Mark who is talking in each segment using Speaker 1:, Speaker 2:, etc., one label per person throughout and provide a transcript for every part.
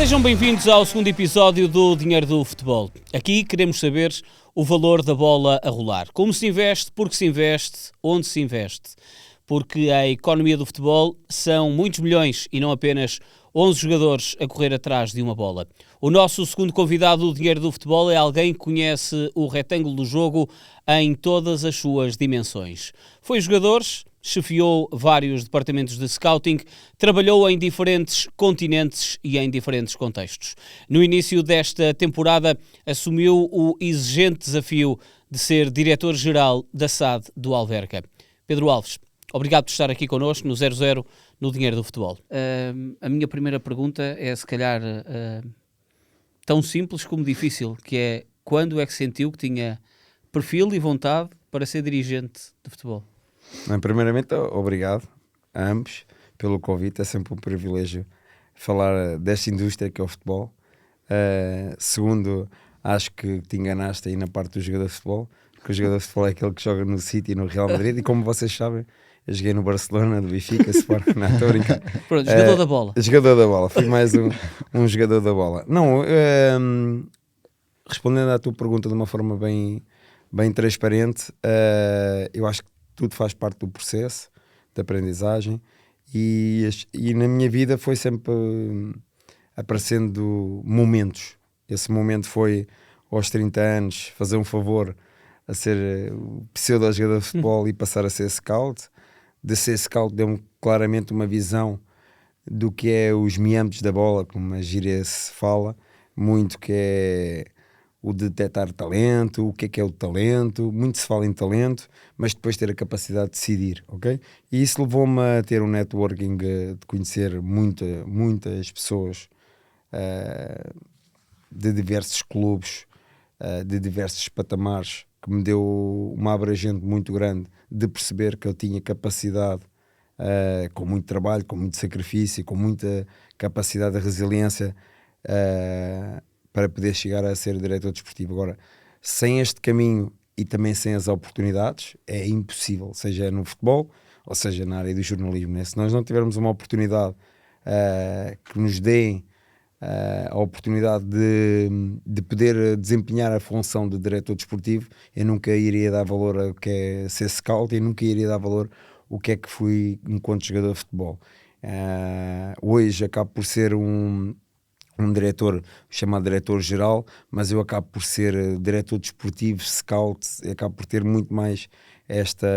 Speaker 1: Sejam bem-vindos ao segundo episódio do Dinheiro do Futebol. Aqui queremos saber o valor da bola a rolar. Como se investe, porque se investe, onde se investe. Porque a economia do futebol são muitos milhões e não apenas 11 jogadores a correr atrás de uma bola. O nosso segundo convidado do Dinheiro do Futebol é alguém que conhece o retângulo do jogo em todas as suas dimensões. Foi jogador, chefiou vários departamentos de scouting, trabalhou em diferentes continentes e em diferentes contextos. No início desta temporada, assumiu o exigente desafio de ser diretor-geral da SAD do Alverca. Pedro Alves, obrigado por estar aqui connosco no 00 no Dinheiro do Futebol. A minha primeira pergunta é, se calhar, tão simples como difícil, que é: quando é que sentiu que tinha perfil e vontade para ser dirigente de futebol?
Speaker 2: Bem, primeiramente, obrigado a ambos pelo convite. É sempre um privilégio falar desta indústria que é o futebol. Segundo, acho que te enganaste aí na parte do jogador de futebol, porque o jogador de futebol é aquele que joga no City e no Real Madrid, e como vocês sabem, eu joguei no Barcelona, do Benfica, Sport, não estou a brincar.
Speaker 1: Pronto, jogador da bola.
Speaker 2: Jogador da bola, fui mais um jogador da bola. Não, respondendo à tua pergunta de uma forma bem transparente, eu acho que tudo faz parte do processo de aprendizagem e na minha vida foi sempre aparecendo momentos. Esse momento foi aos 30 anos fazer um favor a ser o pseudo-jogador de futebol e passar a ser scout. De ser scout deu-me claramente uma visão do que é os meandros da bola, como a gíria se fala, muito, que é o de detectar talento, o que é o talento. Muito se fala em talento, mas depois ter a capacidade de decidir, ok? E isso levou-me a ter um networking, de conhecer muitas pessoas de diversos clubes, de diversos patamares, que me deu uma abrangente muito grande de perceber que eu tinha capacidade, com muito trabalho, com muito sacrifício, com muita capacidade de resiliência, para poder chegar a ser diretor desportivo. Agora, sem este caminho e também sem as oportunidades, é impossível, seja no futebol ou seja na área do jornalismo, né? Se nós não tivermos uma oportunidade que nos dê a oportunidade de poder desempenhar a função de diretor desportivo, eu nunca iria dar valor ao que é ser scout, e nunca iria dar valor ao que é que fui enquanto jogador de futebol. Hoje acabo por ser um diretor chamado diretor-geral, mas eu acabo por ser diretor desportivo, scout, e acabo por ter muito mais esta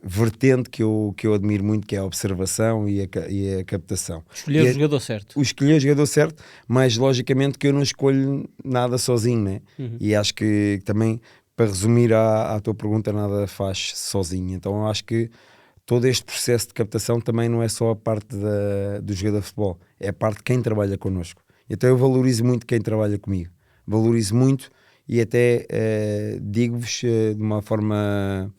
Speaker 2: vertente que eu admiro muito, que é a observação e a captação.
Speaker 1: Escolher o jogador certo.
Speaker 2: Escolher o jogador certo, mas logicamente que eu não escolho nada sozinho, né? E acho que também, para resumir à tua pergunta, nada faz sozinho. Então eu acho que todo este processo de captação também não é só a parte do jogador de futebol, é a parte de quem trabalha connosco. Então eu valorizo muito quem trabalha comigo, valorizo muito, e até digo-vos de uma forma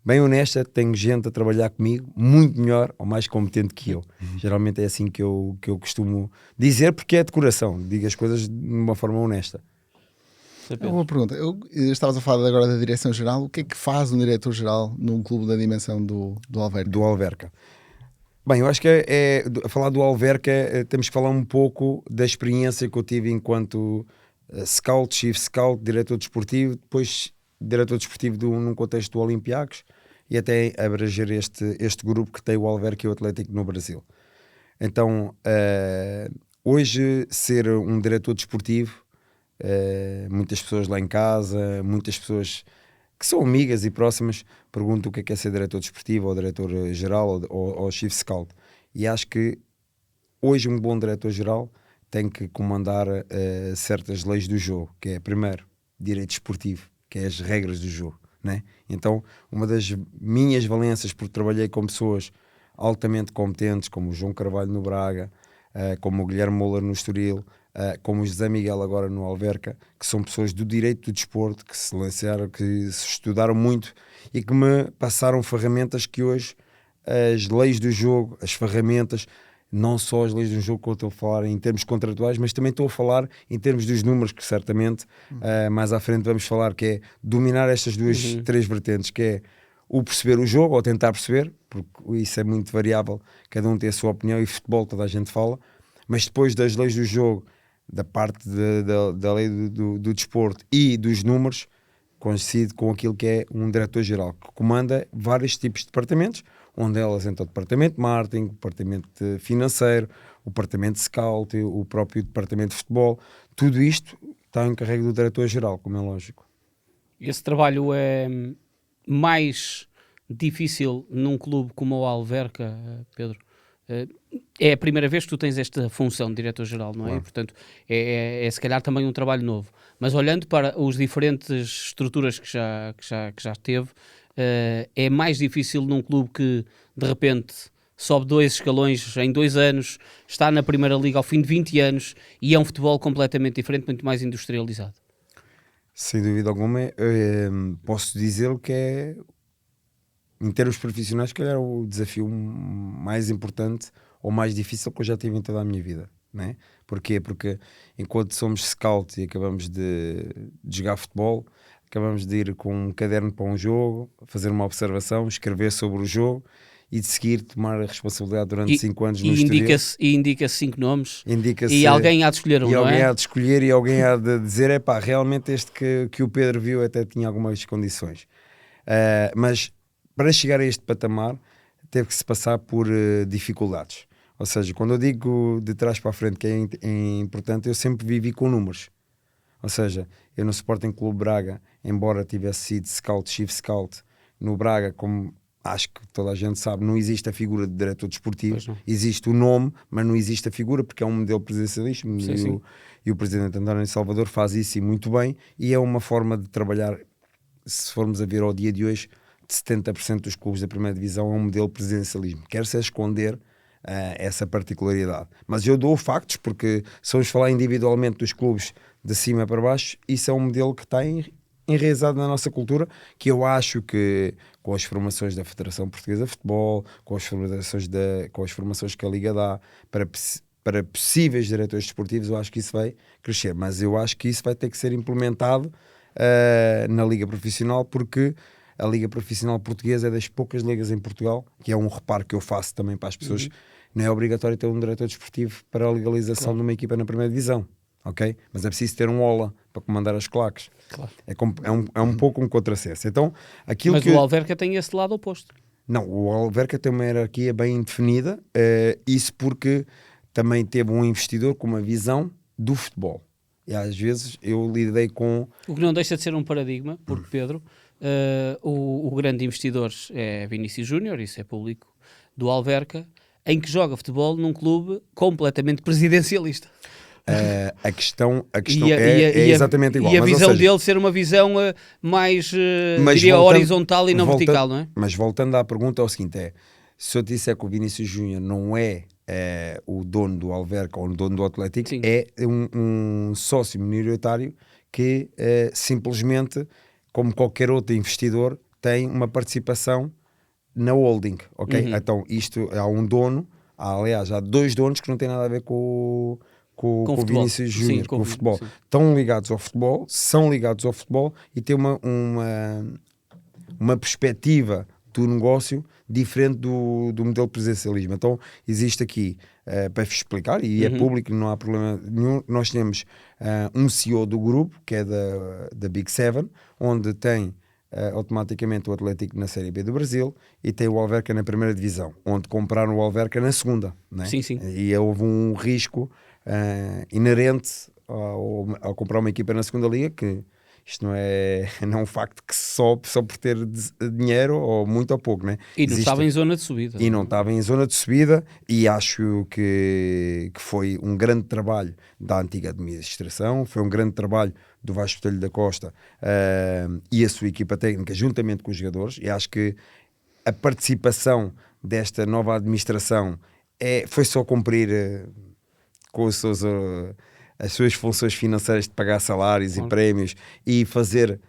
Speaker 2: bem honesta, tenho gente a trabalhar comigo muito melhor ou mais competente que eu. Geralmente é assim que eu costumo dizer, porque é de coração, digo as coisas de uma forma honesta.
Speaker 3: Uma pergunta, estavas a falar agora da direção-geral. O que é que faz um diretor-geral num clube da dimensão do Alverca?
Speaker 2: Do Alverca. Bem, eu acho que a falar do Alverca, temos que falar um pouco da experiência que eu tive enquanto scout, chief scout, diretor desportivo, depois diretor desportivo num contexto do Olympiacos, e até abranger este grupo que tem o Alverca e o Atlético no Brasil. Então, hoje, ser um diretor desportivo, muitas pessoas lá em casa, muitas pessoas que são amigas e próximas, perguntam o que é ser diretor desportivo, ou diretor-geral, ou chief scout. E acho que hoje um bom diretor-geral tem que comandar certas leis do jogo, que é, primeiro, direito desportivo, que é as regras do jogo, né? Então, uma das minhas valências, porque trabalhei com pessoas altamente competentes, como o João Carvalho no Braga, como o Guilherme Moura no Estoril, como o José Miguel agora no Alverca, que são pessoas do direito do desporto, que se licenciaram, que se estudaram muito e que me passaram ferramentas que hoje, as leis do jogo, as ferramentas, não só as leis do jogo que eu estou a falar em termos contratuais, mas também estou a falar em termos dos números, que certamente mais à frente vamos falar, que é dominar estas três vertentes, que é o perceber o jogo, ou tentar perceber, porque isso é muito variável, cada um tem a sua opinião, e futebol toda a gente fala, mas depois das leis do jogo, da parte da lei do desporto e dos números, coincide com aquilo que é um diretor-geral, que comanda vários tipos de departamentos, onde elas entra o departamento de marketing, o departamento financeiro, o departamento de scout, o próprio departamento de futebol. Tudo isto está em carrego do diretor-geral, como é lógico.
Speaker 1: Esse trabalho é mais difícil num clube como o Alverca, Pedro? É a primeira vez que tu tens esta função de diretor-geral, não é?
Speaker 2: Claro.
Speaker 1: E, portanto, é se calhar também um trabalho novo. Mas olhando para as diferentes estruturas que já teve, é mais difícil num clube que, de repente, sobe 2 escalões em 2 anos, está na Primeira Liga ao fim de 20 anos e é um futebol completamente diferente, muito mais industrializado.
Speaker 2: Sem dúvida alguma, posso dizer que é, em termos profissionais, que é o desafio mais importante ou mais difícil que eu já tive em toda a minha vida, né? Porquê? Porque enquanto somos scout e acabamos de jogar futebol, acabamos de ir com um caderno para um jogo, fazer uma observação, escrever sobre o jogo e de seguir tomar a responsabilidade durante 5 anos no estúdio.
Speaker 1: E indica-se 5 nomes e alguém há de escolher um,
Speaker 2: e
Speaker 1: não
Speaker 2: alguém
Speaker 1: é?
Speaker 2: há de escolher e alguém há de dizer, realmente este que o Pedro viu até tinha algumas condições. Mas para chegar a este patamar teve que se passar por dificuldades. Ou seja, quando eu digo de trás para a frente que é importante, eu sempre vivi com números. Ou seja, eu no Sporting Clube Braga, embora tivesse sido scout, chief scout, no Braga, como acho que toda a gente sabe, não existe a figura de diretor desportivo, existe o nome, mas não existe a figura, porque é um modelo presidencialista, e o presidente António Salvador faz isso e muito bem, e é uma forma de trabalhar, se formos a ver ao dia de hoje, de 70% dos clubes da primeira divisão é um modelo presidencialismo, quer-se esconder essa particularidade. Mas eu dou factos, porque se vamos falar individualmente dos clubes de cima para baixo, isso é um modelo que está enraizado na nossa cultura, que eu acho que com as formações da Federação Portuguesa de Futebol, com as formações que a Liga dá para possíveis diretores desportivos, eu acho que isso vai crescer, mas eu acho que isso vai ter que ser implementado na Liga Profissional, porque a Liga Profissional Portuguesa é das poucas ligas em Portugal, que é um reparo que eu faço também para as pessoas, não é obrigatório ter um diretor desportivo para a legalização de uma equipa na primeira divisão, ok? Mas é preciso ter um Ola para comandar as claques.
Speaker 1: Claro.
Speaker 2: É um pouco um contrassenso. Então,
Speaker 1: mas o Alverca tem esse lado oposto.
Speaker 2: Não, o Alverca tem uma hierarquia bem definida, isso porque também teve um investidor com uma visão do futebol. E às vezes eu lidei com...
Speaker 1: O que não deixa de ser um paradigma, porque Pedro, o grande investidor é Vinícius Júnior, isso é público, do Alverca, em que joga futebol num clube completamente presidencialista.
Speaker 2: A questão é exatamente igual.
Speaker 1: E a visão dele ser uma visão mais, diria, horizontal e não vertical, não é?
Speaker 2: Mas voltando à pergunta, é o seguinte, se eu disser que o Vinícius Júnior não é o dono do Alverca ou o dono do Atlético, sim, é um sócio minoritário que simplesmente, como qualquer outro investidor, tem uma participação na holding, ok? Então isto, há um dono, aliás, há 2 donos que não têm nada a ver com o Vinícius Júnior, com o futebol. Sim. Estão ligados ao futebol, são ligados ao futebol e têm uma perspectiva do negócio diferente do modelo presidencialismo. Então existe aqui, para explicar, e é público, não há problema nenhum, nós temos um CEO do grupo, que é da Big Seven, onde tem automaticamente o Atlético na Série B do Brasil e tem o Alverca na primeira divisão, onde compraram o Alverca na segunda, né?
Speaker 1: Sim, sim.
Speaker 2: E houve um risco inerente ao comprar uma equipa na segunda liga, que isto não é um facto que sobe só por ter dinheiro, ou muito ou pouco, né?
Speaker 1: E não estava em zona de subida.
Speaker 2: E não estava em zona de subida, e acho que foi um grande trabalho da antiga administração, foi um grande trabalho do Vasco Botelho da Costa e a sua equipa técnica, juntamente com os jogadores, e acho que a participação desta nova administração foi só cumprir com as suas funções financeiras de pagar salários e prémios e fazer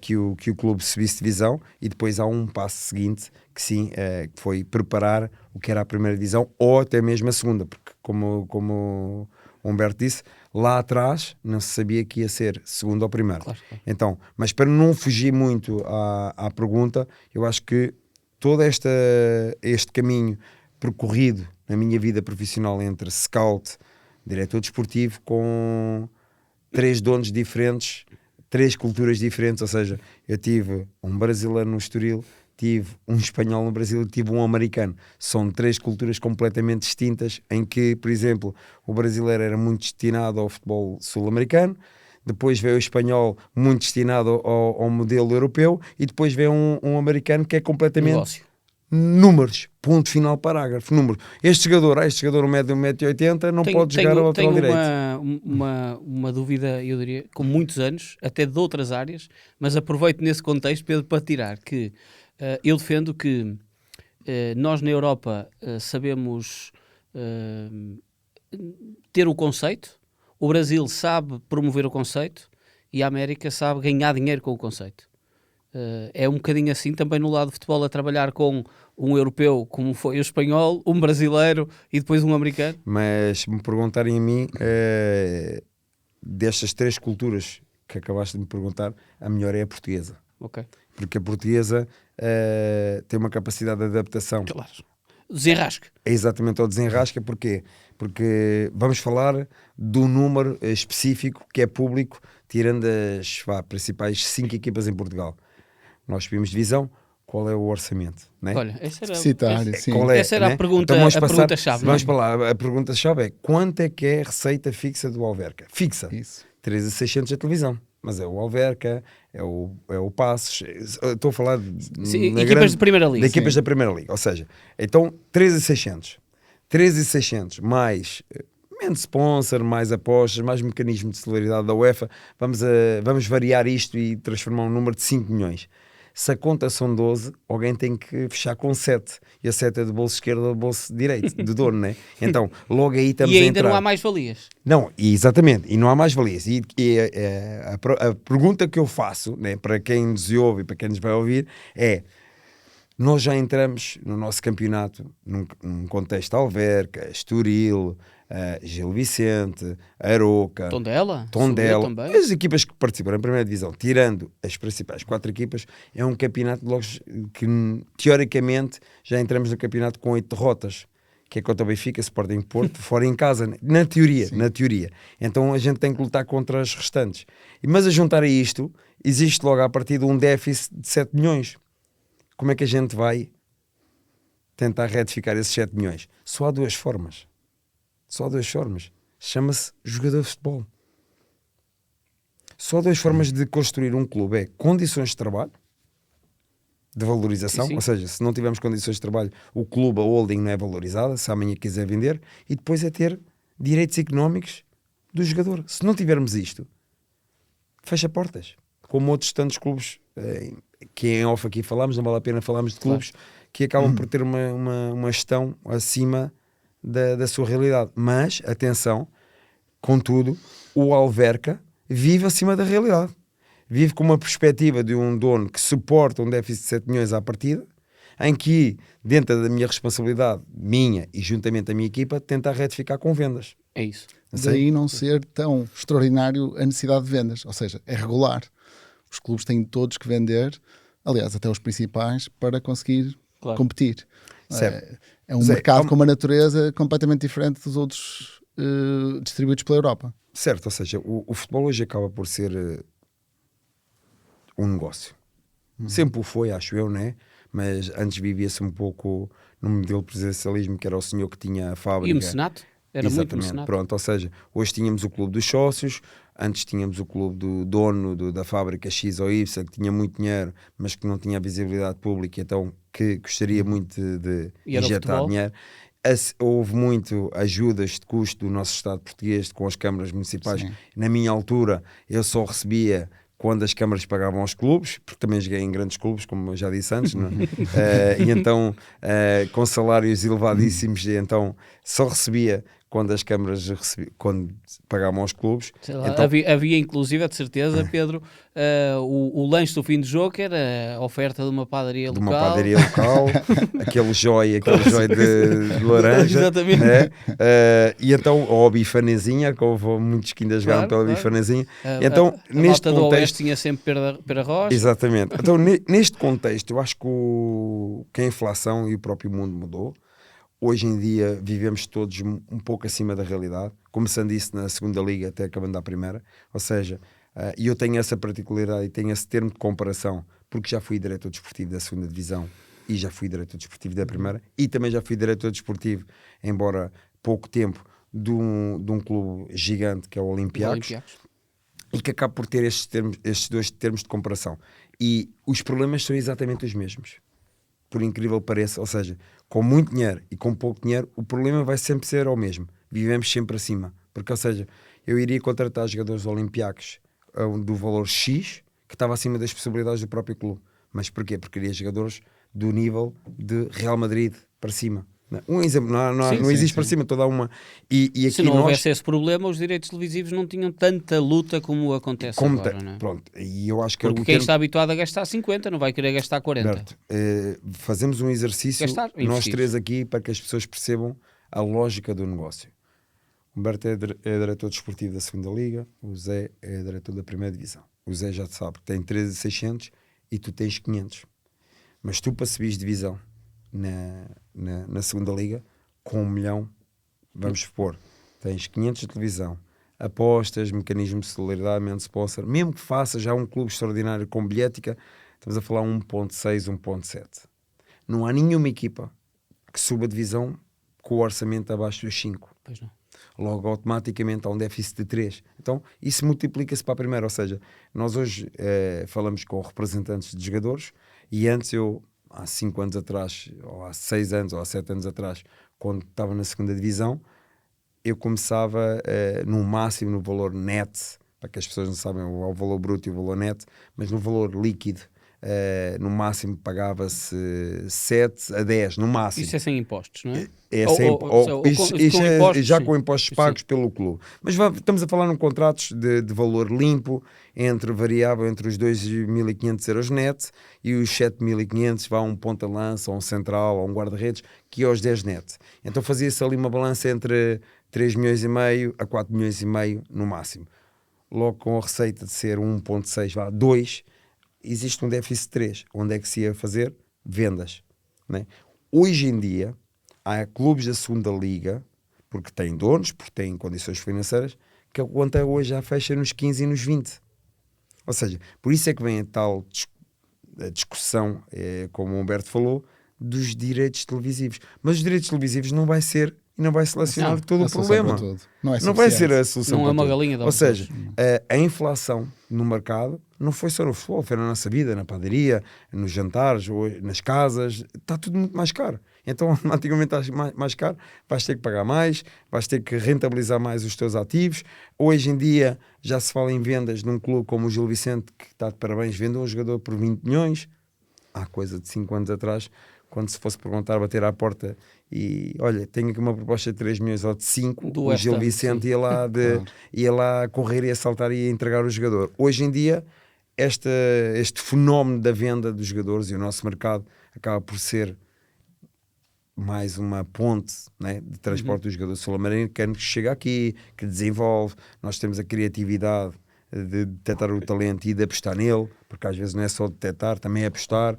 Speaker 2: que o clube subisse divisão, e depois há um passo seguinte que sim, que foi preparar o que era a primeira divisão ou até mesmo a segunda, porque como o Humberto disse, lá atrás não se sabia que ia ser segundo ou primeiro. Claro. Então, mas para não fugir muito à pergunta, eu acho que todo este caminho percorrido na minha vida profissional entre scout, diretor desportivo com 3 donos diferentes, 3 culturas diferentes, ou seja, eu tive um brasileiro no Estoril, tive um espanhol no Brasil e tive um americano. São 3 culturas completamente distintas, em que, por exemplo, o brasileiro era muito destinado ao futebol sul-americano, depois veio o espanhol muito destinado ao modelo europeu, e depois veio um americano que é completamente...
Speaker 1: Negócio.
Speaker 2: Números, ponto final, parágrafo, número. Este jogador mede 1,80 m, não pode jogar ao lateral direito.
Speaker 1: Uma dúvida, eu diria, com muitos anos, até de outras áreas, mas aproveito nesse contexto, Pedro, para tirar que eu defendo que nós na Europa sabemos ter o conceito, o Brasil sabe promover o conceito e a América sabe ganhar dinheiro com o conceito. É um bocadinho assim também no lado do futebol, a trabalhar com um europeu como foi o espanhol, um brasileiro e depois um americano.
Speaker 2: Mas se me perguntarem a mim, destas 3 culturas que acabaste de me perguntar, a melhor é a portuguesa.
Speaker 1: Okay.
Speaker 2: Porque a portuguesa tem uma capacidade de adaptação.
Speaker 1: Claro. Desenrasque.
Speaker 2: É exatamente ao desenrasque. Porquê? Porque vamos falar do número específico que é público, tirando as principais 5 equipas em Portugal. Nós subimos divisão, qual é o orçamento? Né?
Speaker 1: Olha, essa era,
Speaker 2: essa
Speaker 1: era
Speaker 2: né?
Speaker 1: a pergunta,
Speaker 2: então
Speaker 1: a pergunta-chave.
Speaker 2: Vamos para lá, a pergunta-chave é: quanto é que é a receita fixa do Alverca? Fixa.
Speaker 3: Isso.
Speaker 2: 13.600 a televisão. Mas é o Alverca, é o Passos, estou a falar
Speaker 1: de equipas de Primeira Liga.
Speaker 2: De equipas da Primeira Liga, ou seja, então 13.600. 13.600 mais menos sponsor, mais apostas, mais mecanismo de solidariedade da UEFA, vamos variar isto e transformar um número de 5 milhões. Se a conta são 12, alguém tem que fechar com 7. E a 7 é do bolso esquerdo ou do bolso direito, do dono, né? Então, logo aí estamos a entrar.
Speaker 1: E ainda não há mais-valias.
Speaker 2: Não, exatamente, e não há mais-valias. E a pergunta que eu faço, né, para quem nos ouve e para quem nos vai ouvir, é: nós já entramos no nosso campeonato num contexto Alverca, Estoril, Gil Vicente, Aroca,
Speaker 1: Tondela,
Speaker 2: as equipas que participam na primeira divisão, tirando as principais 4 equipas, é um campeonato que teoricamente já entramos no campeonato com 8 derrotas, que é contra o Benfica, Sporting Porto, fora em casa, na teoria. Então a gente tem que lutar contra as restantes. Mas a juntar a isto, existe logo a partir de um déficit de 7 milhões. Como é que a gente vai tentar retificar esses 7 milhões? Só há 2 formas. Chama-se jogador de futebol. Só 2 formas de construir um clube: é condições de trabalho, de valorização,
Speaker 1: sim.
Speaker 2: Ou seja, se não tivermos condições de trabalho, o clube, a holding não é valorizada, se amanhã quiser vender, e depois é ter direitos económicos do jogador. Se não tivermos isto, fecha portas. Como outros tantos clubes, que em off aqui falámos, não vale a pena falarmos de clubes, que acabam por ter uma gestão acima da sua realidade. Mas, atenção, contudo, o Alverca vive acima da realidade. Vive com uma perspectiva de um dono que suporta um déficit de 7 milhões à partida, em que, dentro da minha responsabilidade, minha e juntamente a minha equipa, tentar retificar com vendas.
Speaker 1: É isso.
Speaker 3: Daí não ser tão extraordinário a necessidade de vendas, ou seja, é regular. Os clubes têm todos que vender, aliás, até os principais, para conseguir competir. É um mercado com uma natureza completamente diferente dos outros distribuídos pela Europa.
Speaker 2: Certo, ou seja, o futebol hoje acaba por ser um negócio. Sempre o foi, acho eu, né? Mas antes vivia-se um pouco no modelo presidencialismo, que era o senhor que tinha a fábrica.
Speaker 1: E o mecenato? Era muito mecenato.
Speaker 2: Pronto, ou seja, hoje tínhamos o clube dos sócios, antes tínhamos o clube do dono da fábrica X ou Y, que tinha muito dinheiro, mas que não tinha visibilidade pública, então que gostaria muito de injetar dinheiro. Houve muito ajudas de custo do nosso Estado português com as câmaras municipais. Sim. Na minha altura, eu só recebia quando as câmaras pagavam aos clubes, porque também joguei em grandes clubes, como eu já disse antes, não é? E então, com salários elevadíssimos, então só recebia quando as câmaras quando pagavam aos clubes.
Speaker 1: Lá,
Speaker 2: então,
Speaker 1: havia inclusive, de certeza, Pedro, o lanche do fim do jogo, que era a oferta de uma padaria local.
Speaker 2: aquele joy de laranja.
Speaker 1: Exatamente.
Speaker 2: Né? E então, ou a bifanezinha, que houve muitos que ainda jogaram pela bifanezinha.
Speaker 1: Então, neste contexto, do Oeste tinha sempre pera rocha.
Speaker 2: Exatamente. Então, neste contexto, eu acho que a inflação e o próprio mundo mudou. hoje em dia vivemos todos um pouco acima da realidade, começando isso na segunda liga até acabando a primeira, ou seja, e eu tenho essa particularidade e tenho esse termo de comparação, porque já fui diretor desportivo da segunda divisão e já fui diretor desportivo da primeira, e também já fui diretor desportivo, embora pouco tempo, de um clube gigante que é o Olympiacos, e que acaba por ter estes dois termos de comparação. E os problemas são exatamente os mesmos, por incrível que pareça, ou seja, com muito dinheiro e com pouco dinheiro, o problema vai sempre ser o mesmo. Vivemos sempre acima. Porque, ou seja, eu iria contratar jogadores olímpicos do valor X, que estava acima das possibilidades do próprio clube. Mas porquê? Porque queria jogadores do nível de Real Madrid para cima. Um exemplo, não existe para cima toda uma. E aqui
Speaker 1: se não houvesse esse problema, os direitos televisivos não tinham tanta luta como acontece agora, não é?
Speaker 2: Pronto, e eu acho que
Speaker 1: porque quem está habituado a gastar 50 não vai querer gastar 40.
Speaker 2: Berto, fazemos um exercício, nós três aqui, para que as pessoas percebam a lógica do negócio. O Humberto é diretor desportivo da segunda liga, o Zé é diretor da primeira divisão. O Zé já te sabe que tem 13.600 e tu tens 500. Mas tu, para subires divisão na segunda liga, com 1 milhão, vamos supor, tens 500 de televisão, apostas, mecanismo de solidariedade, mente sponsor, mesmo que faças já um clube extraordinário com bilhética, estamos a falar 1.6, 1.7. Não há nenhuma equipa que suba a divisão com o orçamento abaixo dos 5.
Speaker 1: Pois não.
Speaker 2: Logo, automaticamente há um déficit de 3. Então, isso multiplica-se para a primeira. Ou seja, nós hoje falamos com representantes de jogadores, e antes eu, há 5 anos atrás, ou há 6 anos, ou há 7 anos atrás, quando estava na segunda divisão, eu começava no máximo no valor net, para que as pessoas não sabem o valor bruto e o valor net, mas no valor líquido, no máximo pagava-se 7 a 10, no máximo.
Speaker 1: Isso é sem impostos, não é?
Speaker 2: Já com impostos pagos pelo clube. Mas estamos a falar num contratos de valor limpo, variável entre os 2.500 euros net e os 7.500, vá um ponta-lança, ou um central, ou um guarda-redes, que é aos 10 net. Então fazia-se ali uma balança entre 3 milhões e meio a 4 milhões e meio no máximo. Logo, com a receita de ser 1.6, vá 2, existe um déficit de 3. Onde é que se ia fazer? Vendas. Né? Hoje em dia, há clubes da segunda liga, porque têm donos, porque têm condições financeiras, que a conta hoje já fecha nos 15 e nos 20. Ou seja, por isso é que vem a tal discussão, como o Humberto falou, dos direitos televisivos. Mas os direitos televisivos não vai ser e não vai selecionar todo o problema. Não vai ser a solução.
Speaker 1: Não
Speaker 2: para
Speaker 1: é uma
Speaker 2: tudo.
Speaker 1: galinha de
Speaker 2: Ou seja, a inflação no mercado não foi só no futebol, foi na nossa vida, na padaria, nos jantares, ou nas casas, está tudo muito mais caro. Então, automaticamente está mais caro, vais ter que pagar mais, vais ter que rentabilizar mais os teus ativos. Hoje em dia já se fala em vendas num clube como o Gil Vicente, que está de parabéns, vende um jogador por 20 milhões. Há coisa de 5 anos atrás, quando se fosse perguntar, bater à porta e, olha, tenho aqui uma proposta de 3 milhões ou de 5, o Gil Vicente ia lá correr e assaltar e entregar o jogador. Hoje em dia, este fenómeno da venda dos jogadores e o nosso mercado acaba por ser mais uma ponte, né, de transporte dos jogadores sul-americanos que chega aqui, que desenvolve. Nós temos a criatividade de detectar o talento e de apostar nele, porque às vezes não é só detectar, também é apostar.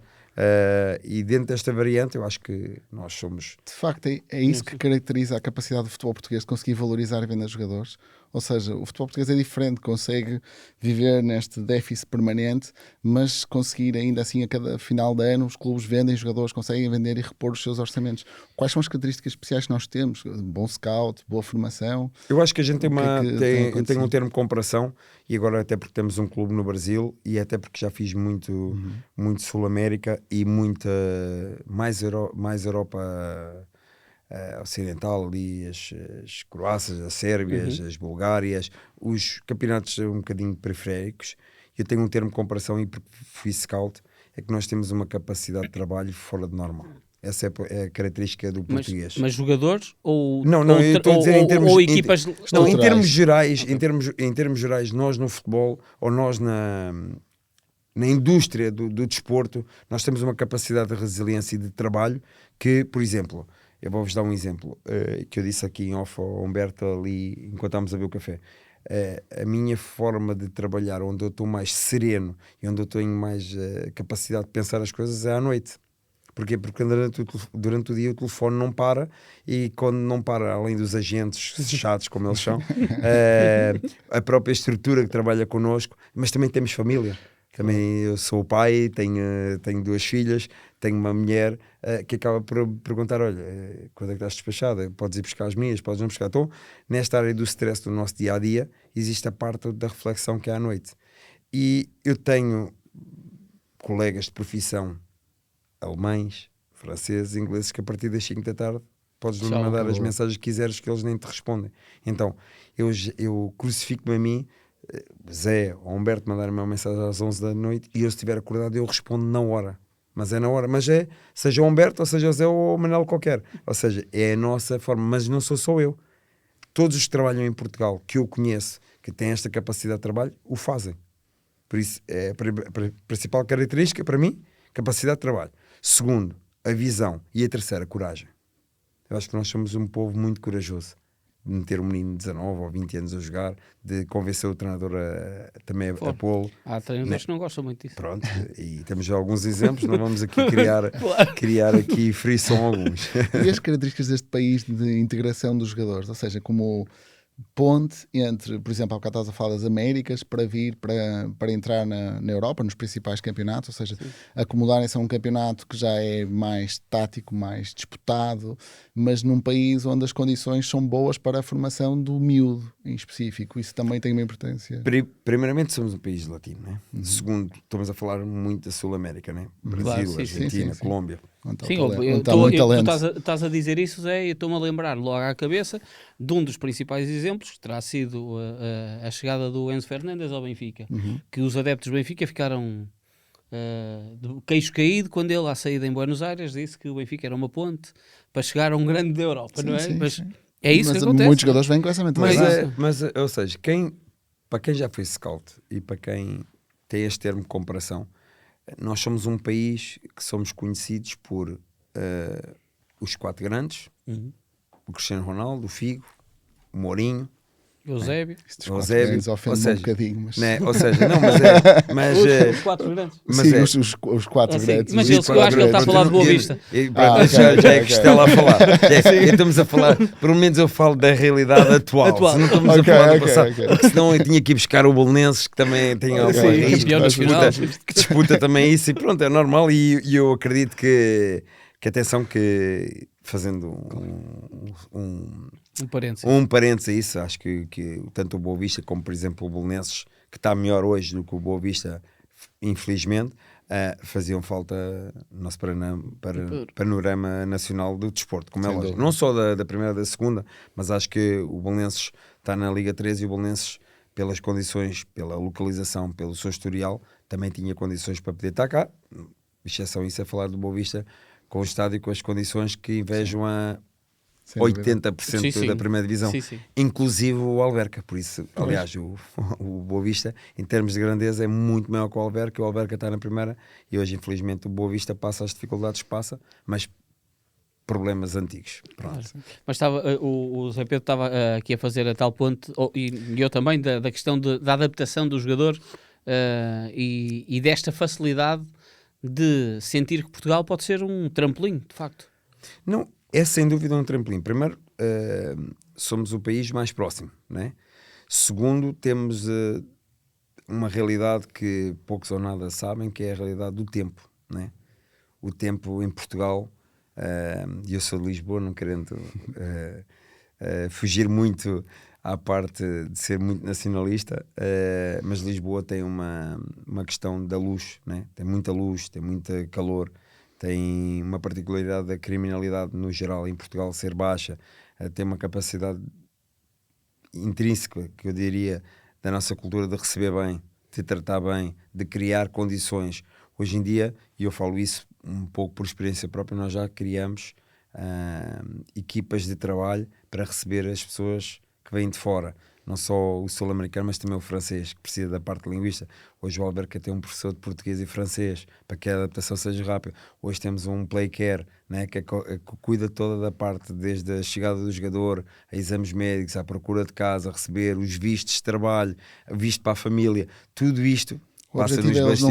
Speaker 2: E dentro desta variante eu acho que nós somos...
Speaker 3: De facto é isso que caracteriza a capacidade do futebol português de conseguir valorizar e vender jogadores. Ou seja, o futebol português é diferente, consegue viver neste déficit permanente, mas conseguir ainda assim a cada final de ano os clubes vendem jogadores, conseguem vender e repor os seus orçamentos. Quais são as características especiais que nós temos? Bom scout, boa formação?
Speaker 2: Eu acho que a gente tem um termo de comparação, e agora até porque temos um clube no Brasil e até porque já fiz muito Sul-América e muita mais Europa ocidental, ali as Croácias, as Sérbias, as Bulgárias, os campeonatos um bocadinho periféricos. Eu tenho um termo de comparação, e porque fui scout, é que nós temos uma capacidade de trabalho fora de normal. Essa é a característica do português.
Speaker 1: Mas jogadores ou
Speaker 2: eu estou a dizer em termos,
Speaker 1: equipas
Speaker 2: em termos gerais, nós no futebol, ou nós na indústria do desporto, nós temos uma capacidade de resiliência e de trabalho que, por exemplo, eu vou-vos dar um exemplo que eu disse aqui em off ao Humberto ali enquanto estávamos a beber o café. A minha forma de trabalhar, onde eu estou mais sereno e onde eu tenho mais capacidade de pensar as coisas, é à noite. Porquê? Porque durante o dia o telefone não para, e quando não para, além dos agentes chatos como eles são, a própria estrutura que trabalha connosco, mas também temos família. Também eu sou o pai, tenho 2 filhas, tenho uma mulher que acaba por perguntar: olha, quando é que estás despachada? Podes ir buscar as minhas, podes não buscar. Então, nesta área do stress do nosso dia-a-dia, existe a parte da reflexão que é à noite. E eu tenho colegas de profissão, alemães, franceses, ingleses, que a partir das 5 da tarde podes mandar as mensagens que quiseres, que eles nem te respondem. Então, eu crucifico-me a mim, Zé ou Humberto mandarem-me uma mensagem às 11 da noite, e eu, se estiver acordado, eu respondo na hora. Mas é na hora. Mas seja o Humberto, ou seja o Zé, ou o Manel qualquer. Ou seja, é a nossa forma. Mas não sou só eu. Todos os que trabalham em Portugal, que eu conheço, que têm esta capacidade de trabalho, o fazem. Por isso, é a principal característica para mim, capacidade de trabalho. Segundo, a visão. E a terceira, coragem. Eu acho que nós somos um povo muito corajoso. De meter um menino de 19 ou 20 anos a jogar, de convencer o treinador também a pô-lo.
Speaker 1: Há treinadores que não gostam muito disso.
Speaker 2: Pronto, e temos alguns exemplos, não vamos aqui criar aqui frição alguns.
Speaker 3: E as características deste país de integração dos jogadores, ou seja, como ponte entre, por exemplo, há bocado estás a falar das Américas, para vir para entrar na Europa, nos principais campeonatos, ou seja, acomodarem-se a um campeonato que já é mais tático, mais disputado, mas num país onde as condições são boas para a formação do miúdo em específico. Isso também tem uma importância.
Speaker 2: Primeiramente, somos um país latino, né? Segundo, estamos a falar muito da Sul-América, né? Brasil, Argentina, Colômbia.
Speaker 1: Sim, estás a dizer isso, Zé, e estou-me a lembrar logo à cabeça de um dos principais exemplos, que terá sido a chegada do Enzo Fernandes ao Benfica, que os adeptos do Benfica ficaram de queixo caído quando ele, à saída em Buenos Aires, disse que o Benfica era uma ponte para chegar a um grande da Europa, não é?
Speaker 3: Sim,
Speaker 1: mas é isso que acontece.
Speaker 3: Muitos jogadores vêm com essa mentalidade.
Speaker 2: Mas, ou seja, para quem já foi scout e para quem tem este termo de comparação, nós somos um país que somos conhecidos por os 4 grandes, o Cristiano Ronaldo, o Figo, o Mourinho,
Speaker 1: Eusébio.
Speaker 2: Ou seja,
Speaker 3: um bocadinho, mas...
Speaker 2: Né? Ou seja, não, mas
Speaker 1: os 4 grandes.
Speaker 3: Sim, os 4 grandes.
Speaker 1: Mas eu acho que ele está a falar de Boa Vista.
Speaker 2: Já é que Estela a falar. Estamos a falar, pelo menos eu falo da realidade atual. Se não estamos a falar do passado. Porque senão eu tinha que ir buscar o Bolonenses, que também tem alguma que disputa também isso, e pronto, é normal. E eu acredito que atenção, que fazendo um parênteses a isso, acho que tanto o Boa Vista como, por exemplo, o Belenenses, que está melhor hoje do que o Boa Vista, infelizmente, faziam falta no nosso panorama nacional do desporto, como é lógico. Não só da primeira, da segunda, mas acho que o Belenenses está na Liga 3 e o Belenenses, pelas condições, pela localização, pelo seu historial, também tinha condições para poder estar cá. Exceção isso é falar do Boa Vista, com o estádio e com as condições que invejam a 80% da primeira divisão, inclusive o Alverca. Por isso, aliás, o Boa Vista, em termos de grandeza, é muito maior que o Alverca. O Alverca está na primeira e hoje, infelizmente, o Boa Vista passa as dificuldades que passa, mas problemas antigos. Pronto.
Speaker 1: Mas o Zé Pedro estava aqui a fazer a tal ponte, e eu também, da questão da adaptação do jogador e desta facilidade de sentir que Portugal pode ser um trampolim, de facto.
Speaker 2: Não, é sem dúvida um trampolim. Primeiro, somos o país mais próximo, né? Segundo, temos uma realidade que poucos ou nada sabem, que é a realidade do tempo, né? O tempo em Portugal, e eu sou de Lisboa, não querendo fugir muito à parte de ser muito nacionalista, mas Lisboa tem uma questão da luz, né? Tem muita luz, tem muito calor, tem uma particularidade da criminalidade no geral em Portugal ser baixa, tem uma capacidade intrínseca, que eu diria, da nossa cultura de receber bem, de tratar bem, de criar condições. Hoje em dia, e eu falo isso um pouco por experiência própria, nós já criamos equipas de trabalho para receber as pessoas que vêm de fora, não só o sul-americano, mas também o francês, que precisa da parte linguista. Hoje o Alverca tem um professor de português e francês para que a adaptação seja rápida. Hoje temos um play care, né, que cuida toda da parte, desde a chegada do jogador, a exames médicos, à procura de casa, a receber os vistos de trabalho, visto para a família, tudo isto.
Speaker 3: O objetivo é eles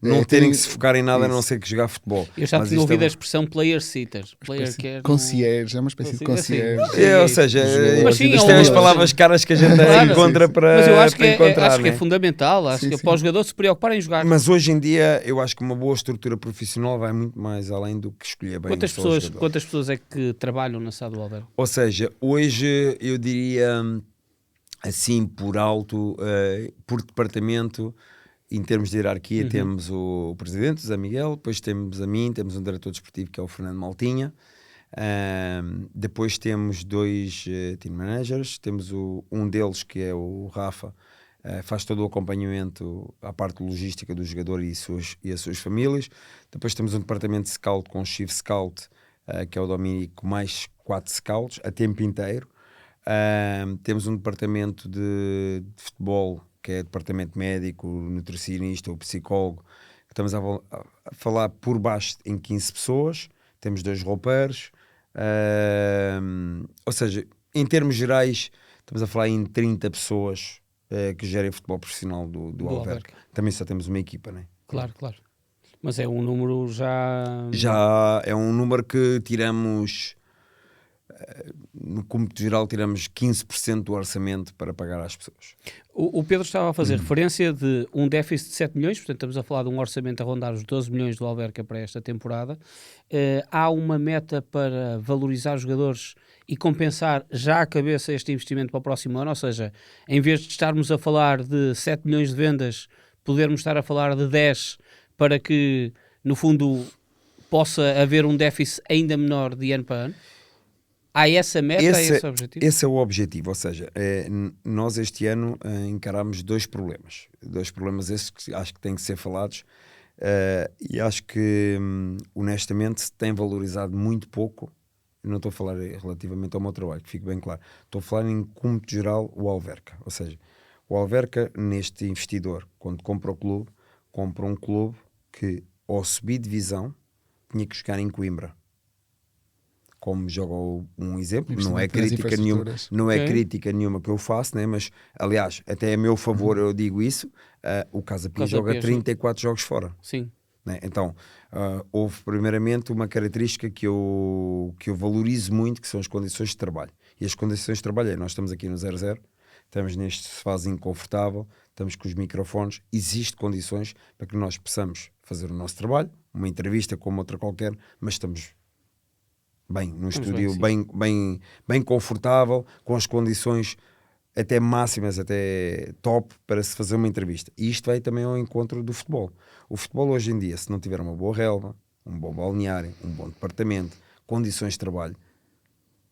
Speaker 3: não
Speaker 2: terem que se focar em nada a não ser que jogar futebol.
Speaker 1: Eu já tinha ouvido a expressão player sitters.
Speaker 3: Concierge, é uma espécie de concierge.
Speaker 2: Ou seja, isto é as palavras caras que a gente encontra para
Speaker 1: mas eu acho que
Speaker 2: encontrar.
Speaker 1: É fundamental, acho que é para o jogador se preocupar em jogar.
Speaker 2: Mas hoje em dia eu acho que uma boa estrutura profissional vai muito mais além do que escolher bem.
Speaker 1: Quantas pessoas é que trabalham na SAD do Alverca?
Speaker 2: Ou seja, hoje eu diria assim por alto, por departamento, em termos de hierarquia, temos o presidente, José Miguel, depois temos a mim, temos um diretor desportivo que é o Fernando Maltinha, depois temos 2 team managers, temos um deles que é o Rafa, faz todo o acompanhamento à parte logística do jogador e as suas famílias. Depois temos um departamento de scout com o chief scout, que é o Dominico, mais 4 scouts a tempo inteiro. Temos um departamento de futebol, que é o departamento médico, o nutricionista, o psicólogo, que estamos a falar por baixo em 15 pessoas. Temos 2 roupeiros, ou seja, em termos gerais estamos a falar em 30 pessoas que gerem futebol profissional do Alverca. Também só temos uma equipa, não é?
Speaker 1: Claro. Mas é um número
Speaker 2: já é um número que tiramos, no cômputo geral, tiramos 15% do orçamento para pagar às pessoas.
Speaker 1: O Pedro estava a fazer referência de um déficit de 7 milhões, portanto estamos a falar de um orçamento a rondar os 12 milhões do Alverca para esta temporada. Há uma meta para valorizar os jogadores e compensar já à cabeça este investimento para o próximo ano, ou seja, em vez de estarmos a falar de 7 milhões de vendas, podermos estar a falar de 10 para que, no fundo, possa haver um déficit ainda menor de ano para ano? Há essa meta, esse objetivo?
Speaker 2: Esse é o objetivo, ou seja, nós este ano encaramos 2 problemas. 2 problemas esses que acho que têm que ser falados, e acho que, honestamente, se tem valorizado muito pouco. Eu não estou a falar relativamente ao meu trabalho, que fique bem claro. Estou a falar em cômputo geral o Alverca. Ou seja, o Alverca, neste investidor, quando compra o clube, compra um clube que, ao subir divisão, tinha que jogar em Coimbra. Como joga um exemplo, não é crítica nenhuma que eu faço, né? Mas, aliás, até a meu favor eu digo isso, o Casa Pia joga 34 jogos fora.
Speaker 1: Sim.
Speaker 2: Né? Então, houve primeiramente uma característica que eu valorizo muito, que são as condições de trabalho. E as condições de trabalho nós estamos aqui no 00, estamos neste sofazinho confortável, estamos com os microfones, existem condições para que nós possamos fazer o nosso trabalho, uma entrevista como outra qualquer, mas estamos bem, num estúdio bem confortável, com as condições até máximas, até top, para se fazer uma entrevista. E isto vai também ao encontro do futebol. O futebol hoje em dia, se não tiver uma boa relva, um bom balneário, um bom departamento, condições de trabalho,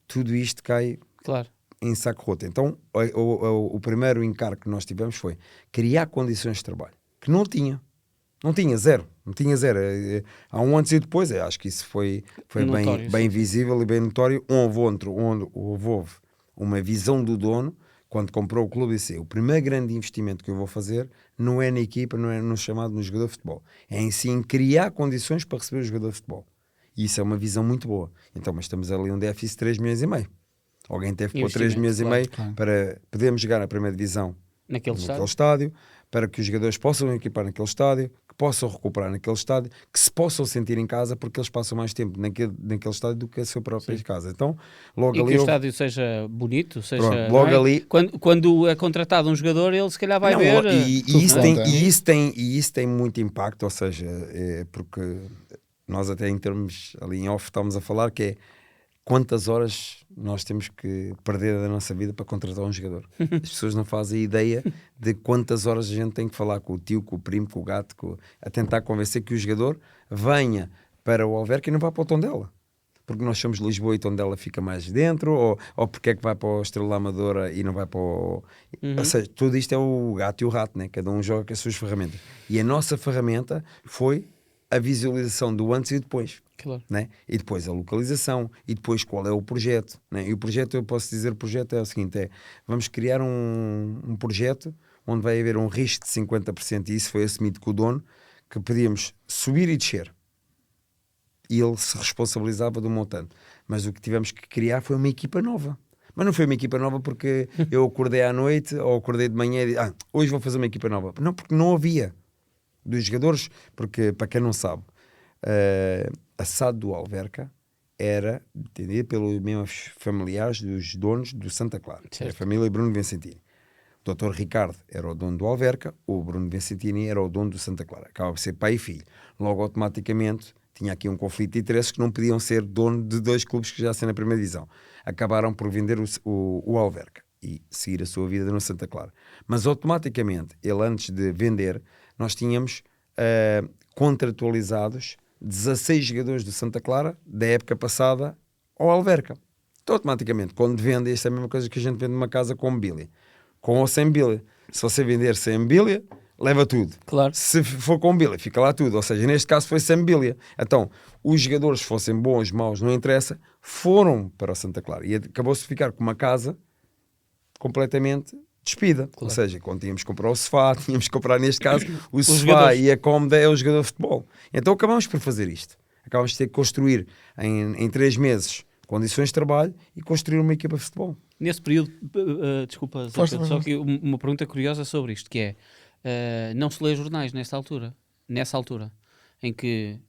Speaker 2: tudo isto cai em saco roto. Então, o primeiro encargo que nós tivemos foi criar condições de trabalho, que não tinha zero. Há um antes e depois, acho que isso foi bem visível e bem notório. Onde houve uma visão do dono, quando comprou o clube, disse: o primeiro grande investimento que eu vou fazer não é na equipa, não é no chamado no jogador de futebol, é em si em criar condições para receber o jogador de futebol. E isso é uma visão muito boa. Então, mas estamos ali um déficit de 3 milhões e meio. Alguém teve que pôr 3 milhões e meio para podermos jogar na primeira divisão naquele estádio, para que os jogadores possam equipar naquele estádio, que possam recuperar naquele estádio, que se possam sentir em casa, porque eles passam mais tempo naquele estádio do que a sua própria casa. Então, logo
Speaker 1: e
Speaker 2: ali
Speaker 1: que o estádio seja bonito, seja,
Speaker 2: logo ali,
Speaker 1: quando é contratado um jogador, ele se calhar vai ver.
Speaker 2: E isso tem muito impacto, ou seja, porque nós até em termos ali em off estamos a falar que é quantas horas nós temos que perder da nossa vida para contratar um jogador. As pessoas não fazem ideia de quantas horas a gente tem que falar com o tio, com o primo, com o gato, a tentar convencer que o jogador venha para o Alverca e não vá para o Tondela. Porque nós somos de Lisboa e Tondela fica mais dentro, ou porque é que vai para o Estrela Amadora e não vai para o... Ou seja, tudo isto é o gato e o rato, né? Cada um joga com as suas ferramentas. E a nossa ferramenta foi a visualização do antes e depois.
Speaker 1: Claro.
Speaker 2: Né? E depois a localização, e depois qual é o projeto, né? E o projeto, eu posso dizer, o projeto é o seguinte: vamos criar um projeto onde vai haver um risco de 50%, e isso foi assumido com o dono, que podíamos subir e descer, e ele se responsabilizava do montante. Mas o que tivemos que criar foi uma equipa nova. Mas não foi uma equipa nova porque eu acordei à noite ou acordei de manhã e disse: hoje vou fazer uma equipa nova. Não, porque não havia. dos jogadores, porque para quem não sabe, a SAD do Alverca era detendida pelos mesmos familiares dos donos do Santa Clara, a família Bruno Vincentini. O Dr. Ricardo era o dono do Alverca, o Bruno Vincentini era o dono do Santa Clara. Acaba por ser pai e filho. Logo, automaticamente, tinha aqui um conflito de interesses que não podiam ser dono de dois clubes que já são na primeira divisão. Acabaram por vender o Alverca e seguir a sua vida no Santa Clara. Mas, automaticamente, ele antes de vender, nós tínhamos contratualizados 16 jogadores do Santa Clara da época passada ao Alverca. Então, automaticamente, quando vende, isto é a mesma coisa que a gente vende uma casa com mobília. Com ou sem mobília. Se você vender sem mobília, leva tudo.
Speaker 1: Claro.
Speaker 2: Se for com mobília, fica lá tudo. Ou seja, neste caso foi sem mobília. Então, os jogadores, fossem bons, maus, não interessa, foram para o Santa Clara. E acabou-se de ficar com uma casa completamente despida. Claro. Ou seja, quando tínhamos que comprar o sofá, tínhamos que comprar, neste caso, o sofá e a cómoda é o jogador de futebol. Então acabamos por fazer isto. Acabamos de ter que construir em 3 meses condições de trabalho e construir uma equipa de futebol.
Speaker 1: Nesse período, desculpa, só que uma pergunta curiosa sobre isto, que é, não se lê jornais nessa altura, em que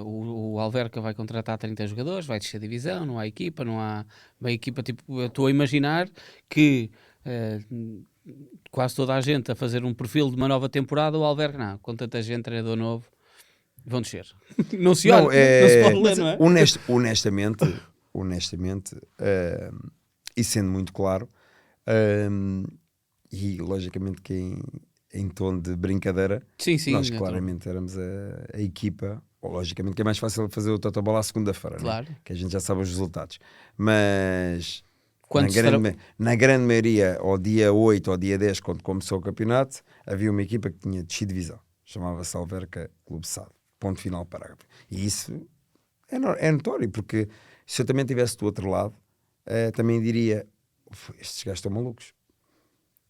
Speaker 1: o Alverca vai contratar 30 jogadores, vai descer a divisão, não há equipa, uma equipa, tipo, eu estou a imaginar que quase toda a gente a fazer um perfil de uma nova temporada, o Alverca não, com tanta gente, treinador novo, vão descer. Não se olha, não se pode ler, não é?
Speaker 2: Honestamente, e sendo muito claro, e logicamente que em tom de brincadeira,
Speaker 1: sim,
Speaker 2: nós claramente éramos a equipa, ou logicamente que é mais fácil fazer o Totobola à segunda-feira,
Speaker 1: claro,
Speaker 2: né? Que a gente já sabe os resultados, mas na grande maioria, ao dia 8 ou ao dia 10, quando começou o campeonato, havia uma equipa que tinha descido divisão, chamava-se Alverca Clube SAD, ponto final, parágrafo. E isso é notório, porque se eu também estivesse do outro lado, também diria, estes gajos estão malucos.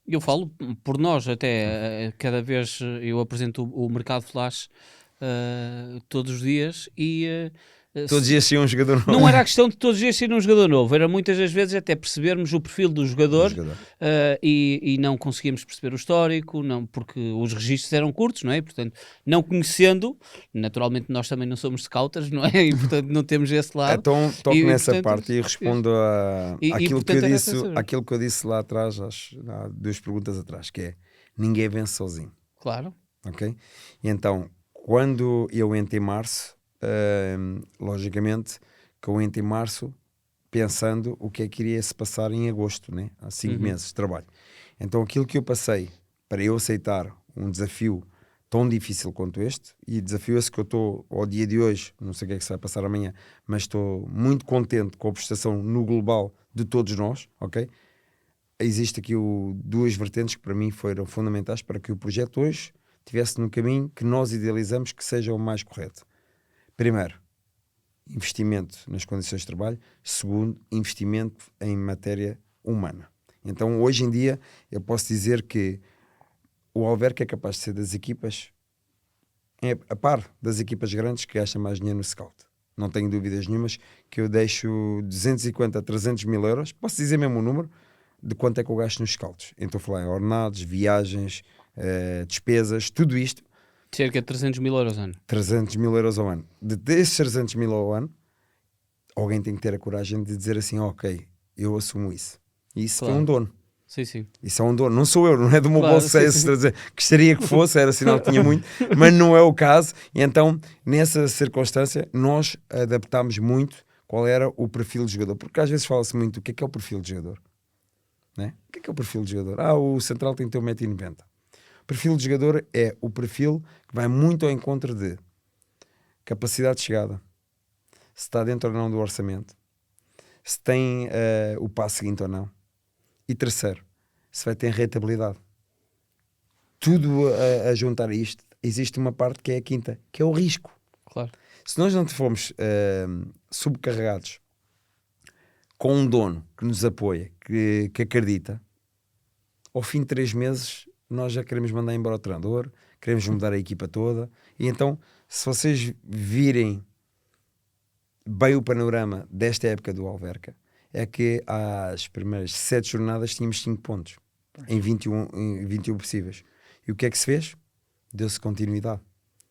Speaker 1: Eu falo por nós, até cada vez eu apresento o Mercado Flash todos os dias e...
Speaker 2: todos os dias tinha um jogador novo.
Speaker 1: Não era a questão de todos os dias ser um jogador novo, era muitas das vezes até percebermos o perfil do jogador, e não conseguíamos perceber o histórico, não, porque os registros eram curtos, não é? Portanto, não conhecendo, naturalmente nós também não somos scouters, não é? E portanto não temos esse lado.
Speaker 2: Então toco nessa parte e respondo àquilo que eu disse lá atrás, há 2 perguntas atrás, que é, ninguém vence sozinho.
Speaker 1: Claro.
Speaker 2: Ok? E então, quando eu entro em março, logicamente que eu entro em março pensando o que é que iria se passar em agosto, né? Há 5 meses de trabalho. Então aquilo que eu passei para eu aceitar um desafio tão difícil quanto este, e desafio esse que eu estou ao dia de hoje, não sei o que é que se vai passar amanhã, mas estou muito contente com a prestação no global de todos nós, ok? Existe aqui 2 vertentes que para mim foram fundamentais para que o projeto hoje estivesse no caminho que nós idealizamos que seja o mais correto. Primeiro, investimento nas condições de trabalho. Segundo, investimento em matéria humana. Então, hoje em dia, eu posso dizer que o Alverca é capaz de ser das equipas, a par das equipas grandes, que gastam mais dinheiro no scout. Não tenho dúvidas nenhumas que eu deixo 250 a 300 mil euros, posso dizer mesmo o número, de quanto é que eu gasto nos scouts. Então, falar em ordenados, viagens, despesas, tudo isto.
Speaker 1: Cerca de 300 mil euros ao ano.
Speaker 2: 300 mil euros ao ano. Desses 300 mil ao ano, alguém tem que ter a coragem de dizer assim, ok, eu assumo isso. E isso foi um dono.
Speaker 1: Sim.
Speaker 2: Isso é um dono. Não sou eu, não é do meu bolso. Gostaria que fosse, era sinal que tinha muito, mas não é o caso. E então, nessa circunstância, nós adaptámos muito qual era o perfil de jogador. Porque às vezes fala-se muito o que é o perfil de jogador. Né? O que é o perfil de jogador? O central tem que ter 1,90 m. O perfil de jogador é o perfil que vai muito ao encontro de capacidade de chegada, se está dentro ou não do orçamento, se tem o passo seguinte ou não, e terceiro, se vai ter rentabilidade. Tudo a juntar a isto, existe uma parte que é a quinta, que é o risco.
Speaker 1: Claro.
Speaker 2: Se nós não formos subcarregados com um dono que nos apoia, que acredita, ao fim de 3 meses nós já queremos mandar embora o treinador, queremos mudar a equipa toda. E então, se vocês virem bem o panorama desta época do Alverca, é que às primeiras 7 jornadas tínhamos 5 pontos em 21 possíveis. E o que é que se fez? Deu-se continuidade.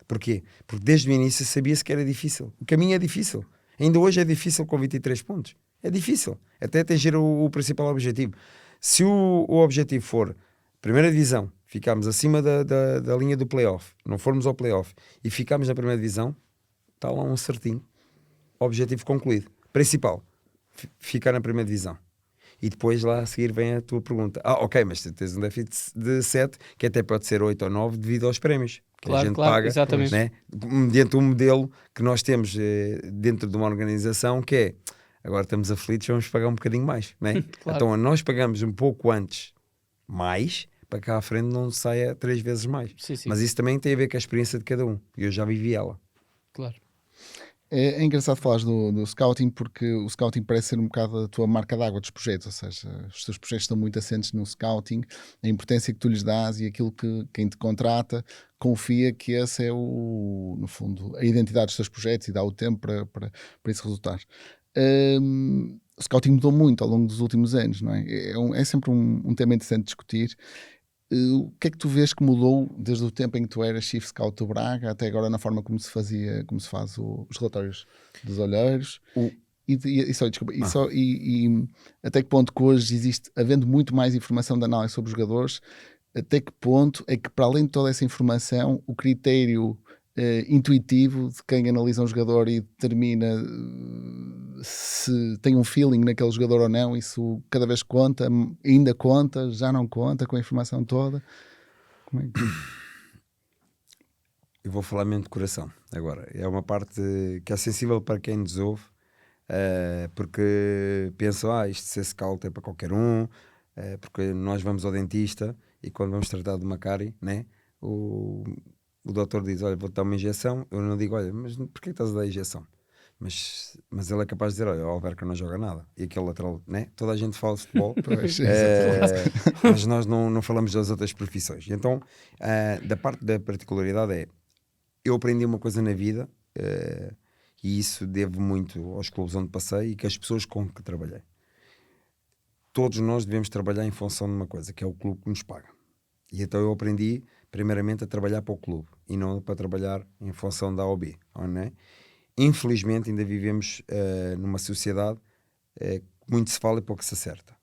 Speaker 2: Porquê? Porque desde o início sabia-se que era difícil. O caminho é difícil. Ainda hoje é difícil com 23 pontos. É difícil. Até atingir o principal objetivo. Se o objetivo for primeira divisão, ficarmos acima da linha do playoff, não formos ao playoff e ficarmos na primeira divisão, está lá um certinho. Objetivo concluído. Principal, ficar na primeira divisão. E depois lá a seguir vem a tua pergunta. Ok, mas tu tens um déficit de 7, que até pode ser 8 ou 9 devido aos prémios que a gente paga,
Speaker 1: exatamente.
Speaker 2: Né? Mediante um modelo que nós temos dentro de uma organização que é, agora estamos aflitos, vamos pagar um bocadinho mais, né?
Speaker 1: Claro.
Speaker 2: Então nós pagamos um pouco antes mais, para cá à frente não saia 3 vezes mais.
Speaker 1: Sim.
Speaker 2: Mas isso também tem a ver com a experiência de cada um, e eu já vivi ela.
Speaker 1: Claro.
Speaker 3: É engraçado falares do scouting, porque o scouting parece ser um bocado a tua marca d'água dos projetos, ou seja, os teus projetos estão muito assentes no scouting, a importância que tu lhes dás e aquilo que quem te contrata confia que esse é no fundo, a identidade dos teus projetos e dá o tempo para isso resultar. O scouting mudou muito ao longo dos últimos anos, não é? É sempre um tema interessante de discutir. O que é que tu vês que mudou desde o tempo em que tu eras Chief Scout do Braga até agora na forma como se faz os relatórios dos olheiros? E até que ponto que hoje existe, havendo muito mais informação de análise sobre os jogadores, até que ponto é que, para além de toda essa informação, o critério intuitivo de quem analisa um jogador e determina se tem um feeling naquele jogador ou não, isso cada vez conta, ainda conta, já não conta com a informação toda? Como é que...
Speaker 2: Eu vou falar mesmo de coração agora. É uma parte que é sensível para quem nos ouve, porque pensam, isto de ser scout é para qualquer um, porque nós vamos ao dentista e quando vamos tratar de uma cárie, né, o doutor diz, olha, vou-te dar uma injeção. Eu não digo, olha, mas porquê estás a dar a injeção? Mas ele é capaz de dizer, olha, o Alverca não joga nada. E aquele lateral, né? Toda a gente fala de futebol, mas nós não falamos das outras profissões. Então, da parte da particularidade eu aprendi uma coisa na vida, e isso devo muito aos clubes onde passei e que as pessoas com que trabalhei. Todos nós devemos trabalhar em função de uma coisa, que é o clube que nos paga. E então eu aprendi, primeiramente, a trabalhar para o clube e não para trabalhar em função da A ou B, não é? Infelizmente ainda vivemos numa sociedade que muito se fala e pouco se acerta.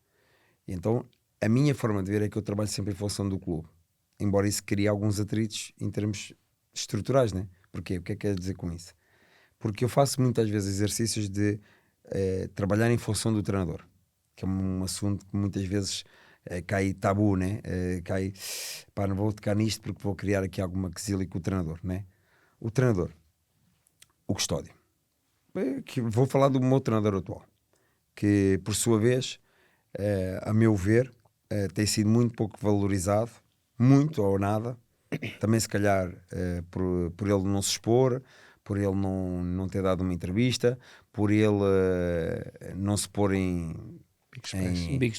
Speaker 2: Então a minha forma de ver é que eu trabalho sempre em função do clube, embora isso crie alguns atritos em termos estruturais, né? Porquê? O que é que quer dizer com isso? Porque eu faço muitas vezes exercícios de trabalhar em função do treinador, que é um assunto que muitas vezes cai tabu, né? Não vou tocar nisto porque vou criar aqui alguma quesilha com o treinador, né? O treinador, o Custódio, que vou falar do meu treinador atual, que por sua vez, a meu ver, tem sido muito pouco valorizado, muito ou nada, também se calhar por ele não se expor, por ele não ter dado uma entrevista, por ele não se pôr em bicos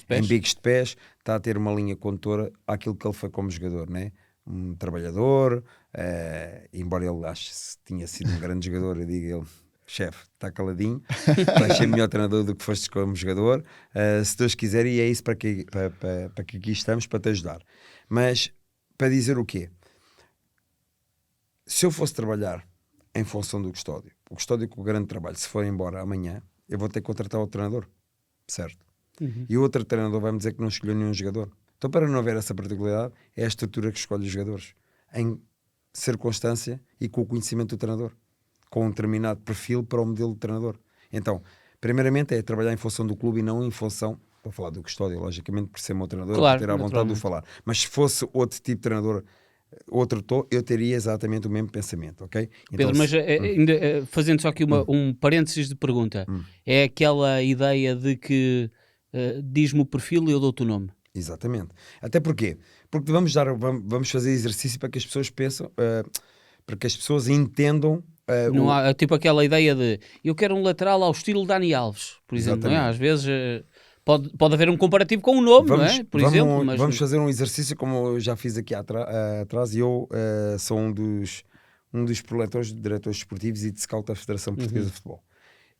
Speaker 2: de pés, está a ter uma linha condutora àquilo que ele foi como jogador, né? Um trabalhador, embora ele ache que tinha sido um grande jogador, eu digo ele, chefe, está caladinho, vais ser melhor treinador do que fostes como jogador, se Deus quiser, e é isso para que aqui estamos, para te ajudar. Mas para dizer o quê? Se eu fosse trabalhar em função do Custódio, o Custódio com o grande trabalho, se for embora amanhã, eu vou ter que contratar outro treinador, certo? E o outro treinador vai-me dizer que não escolheu nenhum jogador. Então, para não haver essa particularidade, é a estrutura que escolhe os jogadores, em circunstância e com o conhecimento do treinador, com um determinado perfil para o modelo do treinador. Então, primeiramente é trabalhar em função do clube e não em função, vou falar do Custódio, logicamente, por ser meu treinador,
Speaker 1: claro,
Speaker 2: por ter à vontade de o falar. Mas se fosse outro tipo de treinador, eu teria exatamente o mesmo pensamento, ok? Então,
Speaker 1: Pedro, mas ainda, fazendo só aqui um parênteses de pergunta, é aquela ideia de que diz-me o perfil e eu dou-te o nome.
Speaker 2: Exatamente. Até porque vamos fazer exercício para que as pessoas pensam, para que as pessoas entendam.
Speaker 1: Não há tipo aquela ideia de eu quero um lateral ao estilo Dani Alves, por exemplo. Não é? Às vezes pode haver um comparativo com um nome, não é? Por exemplo. Mas...
Speaker 2: Vamos fazer um exercício como eu já fiz aqui atrás, e eu sou um dos proletores de diretores esportivos e de scout da Federação Portuguesa de Futebol.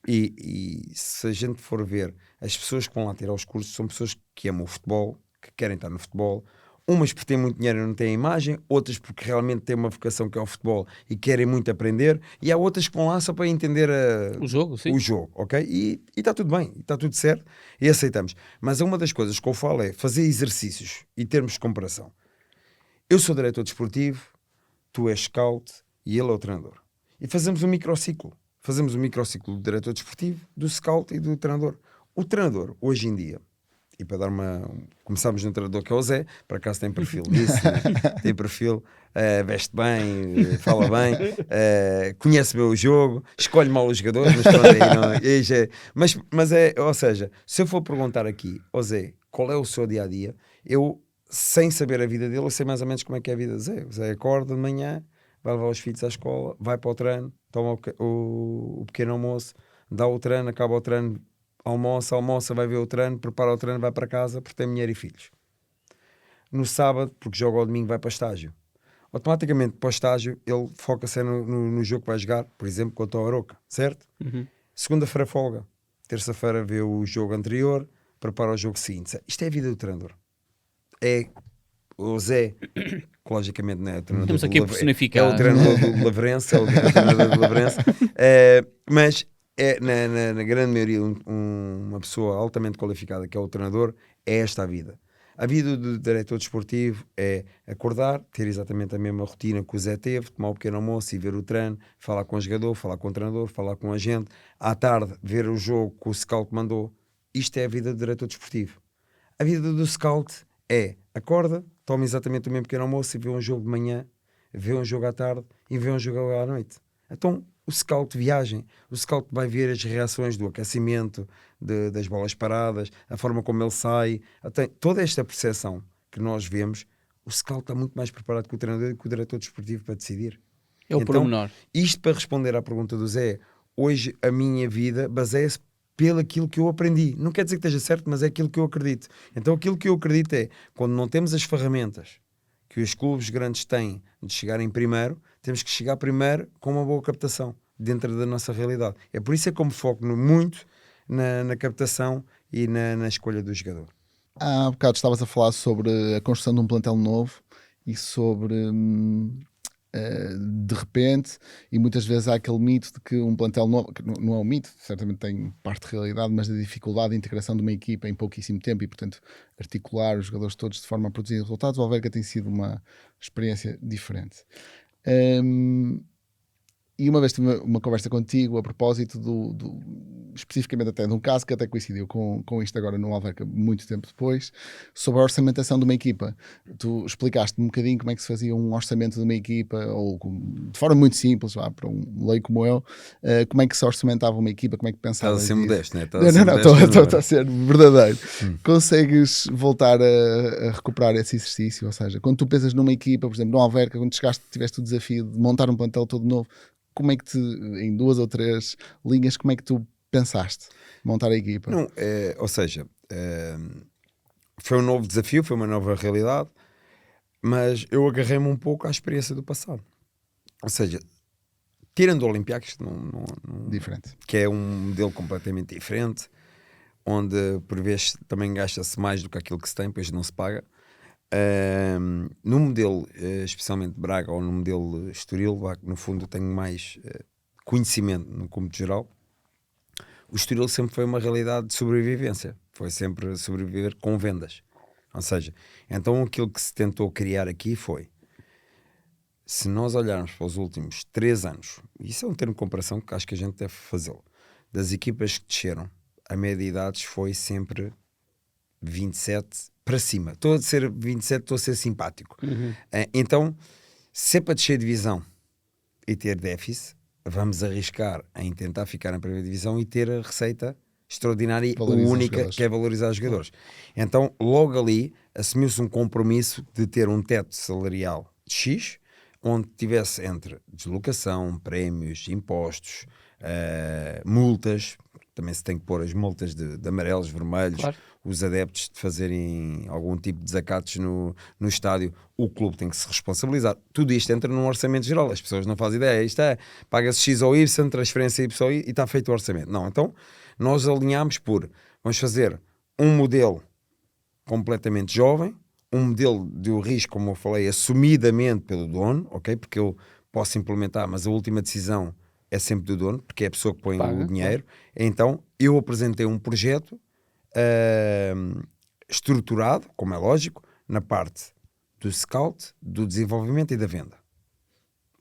Speaker 2: E se a gente for ver, as pessoas que vão lá tirar os cursos são pessoas que amam o futebol, que querem estar no futebol, Umas porque têm muito dinheiro e não têm imagem, outras porque realmente têm uma vocação que é o futebol e querem muito aprender, e há outras que vão lá só para entender
Speaker 1: o jogo, sim.
Speaker 2: o jogo, ok? E está tudo bem, está tudo certo e aceitamos. Mas uma das coisas que eu falo é fazer exercícios e termos de comparação. Eu sou diretor desportivo, tu és scout e ele é o treinador. E fazemos um microciclo. Fazemos um microciclo do diretor desportivo, do scout e do treinador. O treinador, hoje em dia, e para dar começámos no treinador que é o Zé, por acaso tem perfil disso, tem perfil, veste bem, fala bem, conhece bem o jogo, escolhe mal os jogadores, mas pronto, mas ou seja, se eu for perguntar aqui ao Zé qual é o seu dia-a-dia, eu, sem saber a vida dele, eu sei mais ou menos como é que é a vida do Zé. O Zé acorda de manhã, vai levar os filhos à escola, vai para o treino, toma o pequeno almoço, dá o treino, acaba o treino, almoça, vai ver o treino, prepara o treino, vai para casa porque tem mulher e filhos. No sábado, porque joga ao domingo, vai para estágio. Automaticamente para o estágio ele foca-se no jogo que vai jogar, por exemplo, contra o Aroca, certo? Segunda-feira folga, terça-feira vê o jogo anterior, prepara o jogo seguinte. Isto é a vida do treinador. É o Zé, que logicamente não é o treinador.
Speaker 1: Temos aqui a personificar.
Speaker 2: É o treinador do Lavrense, mas é, na grande maioria, uma pessoa altamente qualificada que é o treinador, é esta a vida. A vida do diretor desportivo é acordar, ter exatamente a mesma rotina que o Zé teve, tomar um pequeno almoço e ver o treino, falar com o jogador, falar com o treinador, falar com a gente, à tarde ver o jogo que o scout mandou. Isto é a vida do diretor desportivo. A vida do scout é acorda, toma exatamente o mesmo pequeno almoço e vê um jogo de manhã, vê um jogo à tarde e vê um jogo à noite. Então o scout viagem, o scout vai ver as reações do aquecimento, das bolas paradas, a forma como ele sai, até toda esta percepção que nós vemos, o scout está muito mais preparado que o treinador e que o diretor desportivo para decidir.
Speaker 1: É o pormenor.
Speaker 2: Isto para responder à pergunta do Zé, hoje a minha vida baseia-se pelo aquilo que eu aprendi. Não quer dizer que esteja certo, mas é aquilo que eu acredito. Então aquilo que eu acredito é, quando não temos as ferramentas que os clubes grandes têm de chegar em primeiro, temos que chegar primeiro com uma boa captação dentro da nossa realidade. É por isso que eu me foco muito na captação e na escolha do jogador.
Speaker 3: Há bocado estavas a falar sobre a construção de um plantel novo e sobre de repente, e muitas vezes há aquele mito de que um plantel novo, que não é um mito, certamente tem parte de realidade, mas da dificuldade de integração de uma equipa em pouquíssimo tempo e, portanto, articular os jogadores todos de forma a produzir resultados. O Alverca tem sido uma experiência diferente. E uma vez tive uma conversa contigo a propósito especificamente até de um caso que até coincidiu com isto agora no Alverca muito tempo depois, sobre a orçamentação de uma equipa. Tu explicaste-me um bocadinho como é que se fazia um orçamento de uma equipa, ou de forma muito simples, para um leigo como eu, como é que se orçamentava uma equipa, como é que pensava.
Speaker 2: Estás a ser modesto, não é?
Speaker 3: Estou a ser verdadeiro. Consegues voltar a recuperar esse exercício? Ou seja, quando tu pensas numa equipa, por exemplo, no Alverca, quando tiveste o desafio de montar um plantel todo novo, como é que em 2 ou 3 linhas, como é que tu pensaste montar a equipa?
Speaker 2: Não, ou seja, foi um novo desafio, foi uma nova realidade, mas eu agarrei-me um pouco à experiência do passado. Ou seja, tirando o Olympiacos,
Speaker 3: diferente,
Speaker 2: que é um modelo completamente diferente, onde por vezes também gasta-se mais do que aquilo que se tem, pois não se paga. No modelo, especialmente Braga, ou no modelo Estoril, no fundo tenho mais conhecimento no cômputo geral. O Estoril sempre foi uma realidade de sobrevivência, foi sempre sobreviver com vendas. Ou seja, então aquilo que se tentou criar aqui foi, se nós olharmos para os últimos 3 anos, isso é um termo de comparação que acho que a gente deve fazê-lo, das equipas que desceram, a média de idades foi sempre 27 para cima. Estou a ser 27, estou a ser simpático. Então, se é para descer divisão e ter déficit, vamos arriscar em tentar ficar na primeira divisão e ter a receita extraordinária e única, que é valorizar os jogadores. Então, logo ali, assumiu-se um compromisso de ter um teto salarial de X, onde tivesse entre deslocação, prémios, impostos, multas. Também se tem que pôr as multas de amarelos, vermelhos, claro. Os adeptos de fazerem algum tipo de desacatos no estádio, o clube tem que se responsabilizar. Tudo isto entra num orçamento geral, as pessoas não fazem ideia, isto paga-se X ou Y, transferência Y ou Y e está feito o orçamento. Não, então nós alinhamos vamos fazer um modelo completamente jovem, um modelo de risco, como eu falei, assumidamente pelo dono, ok? Porque eu posso implementar, mas a última decisão é sempre do dono, porque é a pessoa que põe o dinheiro. Claro. Então, eu apresentei um projeto estruturado, como é lógico, na parte do scout, do desenvolvimento e da venda.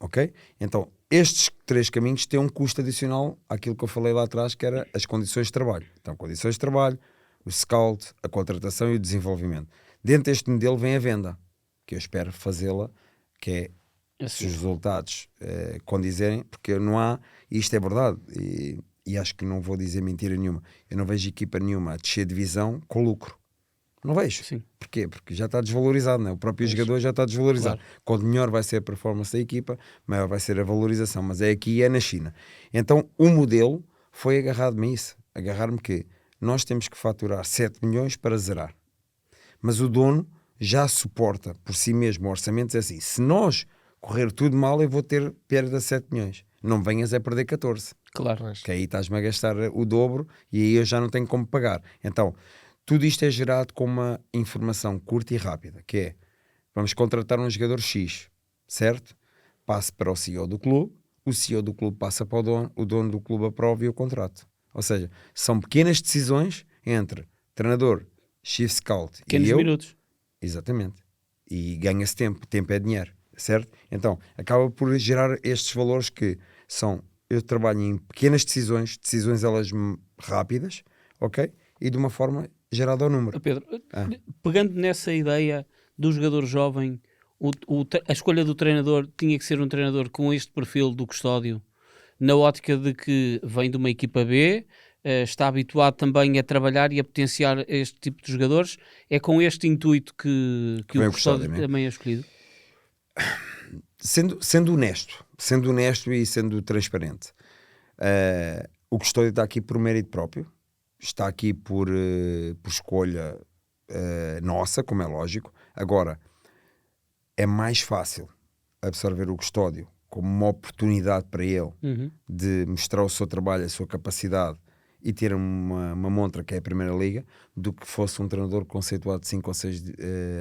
Speaker 2: Ok? Então, estes 3 caminhos têm um custo adicional àquilo que eu falei lá atrás, que era as condições de trabalho. Então, condições de trabalho, o scout, a contratação e o desenvolvimento. Dentro deste modelo vem a venda, que eu espero fazê-la, que é se os resultados condizerem, porque não há, e isto é verdade, e acho que não vou dizer mentira nenhuma, eu não vejo equipa nenhuma a descer de divisão com lucro. Não vejo.
Speaker 1: Sim.
Speaker 2: Porquê? Porque já está desvalorizado, não é? O próprio jogador já está desvalorizado. Claro. Quanto melhor vai ser a performance da equipa, maior vai ser a valorização. Mas é aqui e é na China. Então o modelo foi agarrado-me a isso. Agarrar-me que nós temos que faturar 7 milhões para zerar. Mas o dono já suporta por si mesmo orçamentos assim. Se nós correr tudo mal, eu vou ter perda de 7 milhões. Não venhas a perder 14.
Speaker 1: Claro.
Speaker 2: Que aí estás-me a gastar o dobro e aí eu já não tenho como pagar. Então, tudo isto é gerado com uma informação curta e rápida, que é, vamos contratar um jogador X, certo? Passa para o CEO do clube, o CEO do clube passa para o dono do clube aprova e o contrato. Ou seja, são pequenas decisões entre treinador, chief scout
Speaker 1: pequenos
Speaker 2: e eu.
Speaker 1: Minutos.
Speaker 2: Exatamente. E ganha-se tempo é dinheiro, certo? Então, acaba por gerar estes valores que são, eu trabalho em pequenas decisões elas rápidas, ok? E de uma forma gerado ao número.
Speaker 1: Pedro, pegando nessa ideia do jogador jovem, a escolha do treinador tinha que ser um treinador com este perfil do Custódio, na ótica de que vem de uma equipa B, está habituado também a trabalhar e a potenciar este tipo de jogadores. É com este intuito que o Custódio também é escolhido?
Speaker 2: Sendo honesto e sendo transparente, o Custódio está aqui por mérito próprio. Está aqui por escolha nossa, como é lógico. Agora, é mais fácil absorver o Custódio como uma oportunidade para ele de mostrar o seu trabalho, a sua capacidade e ter uma montra que é a Primeira Liga, do que fosse um treinador conceituado de 5 ou 6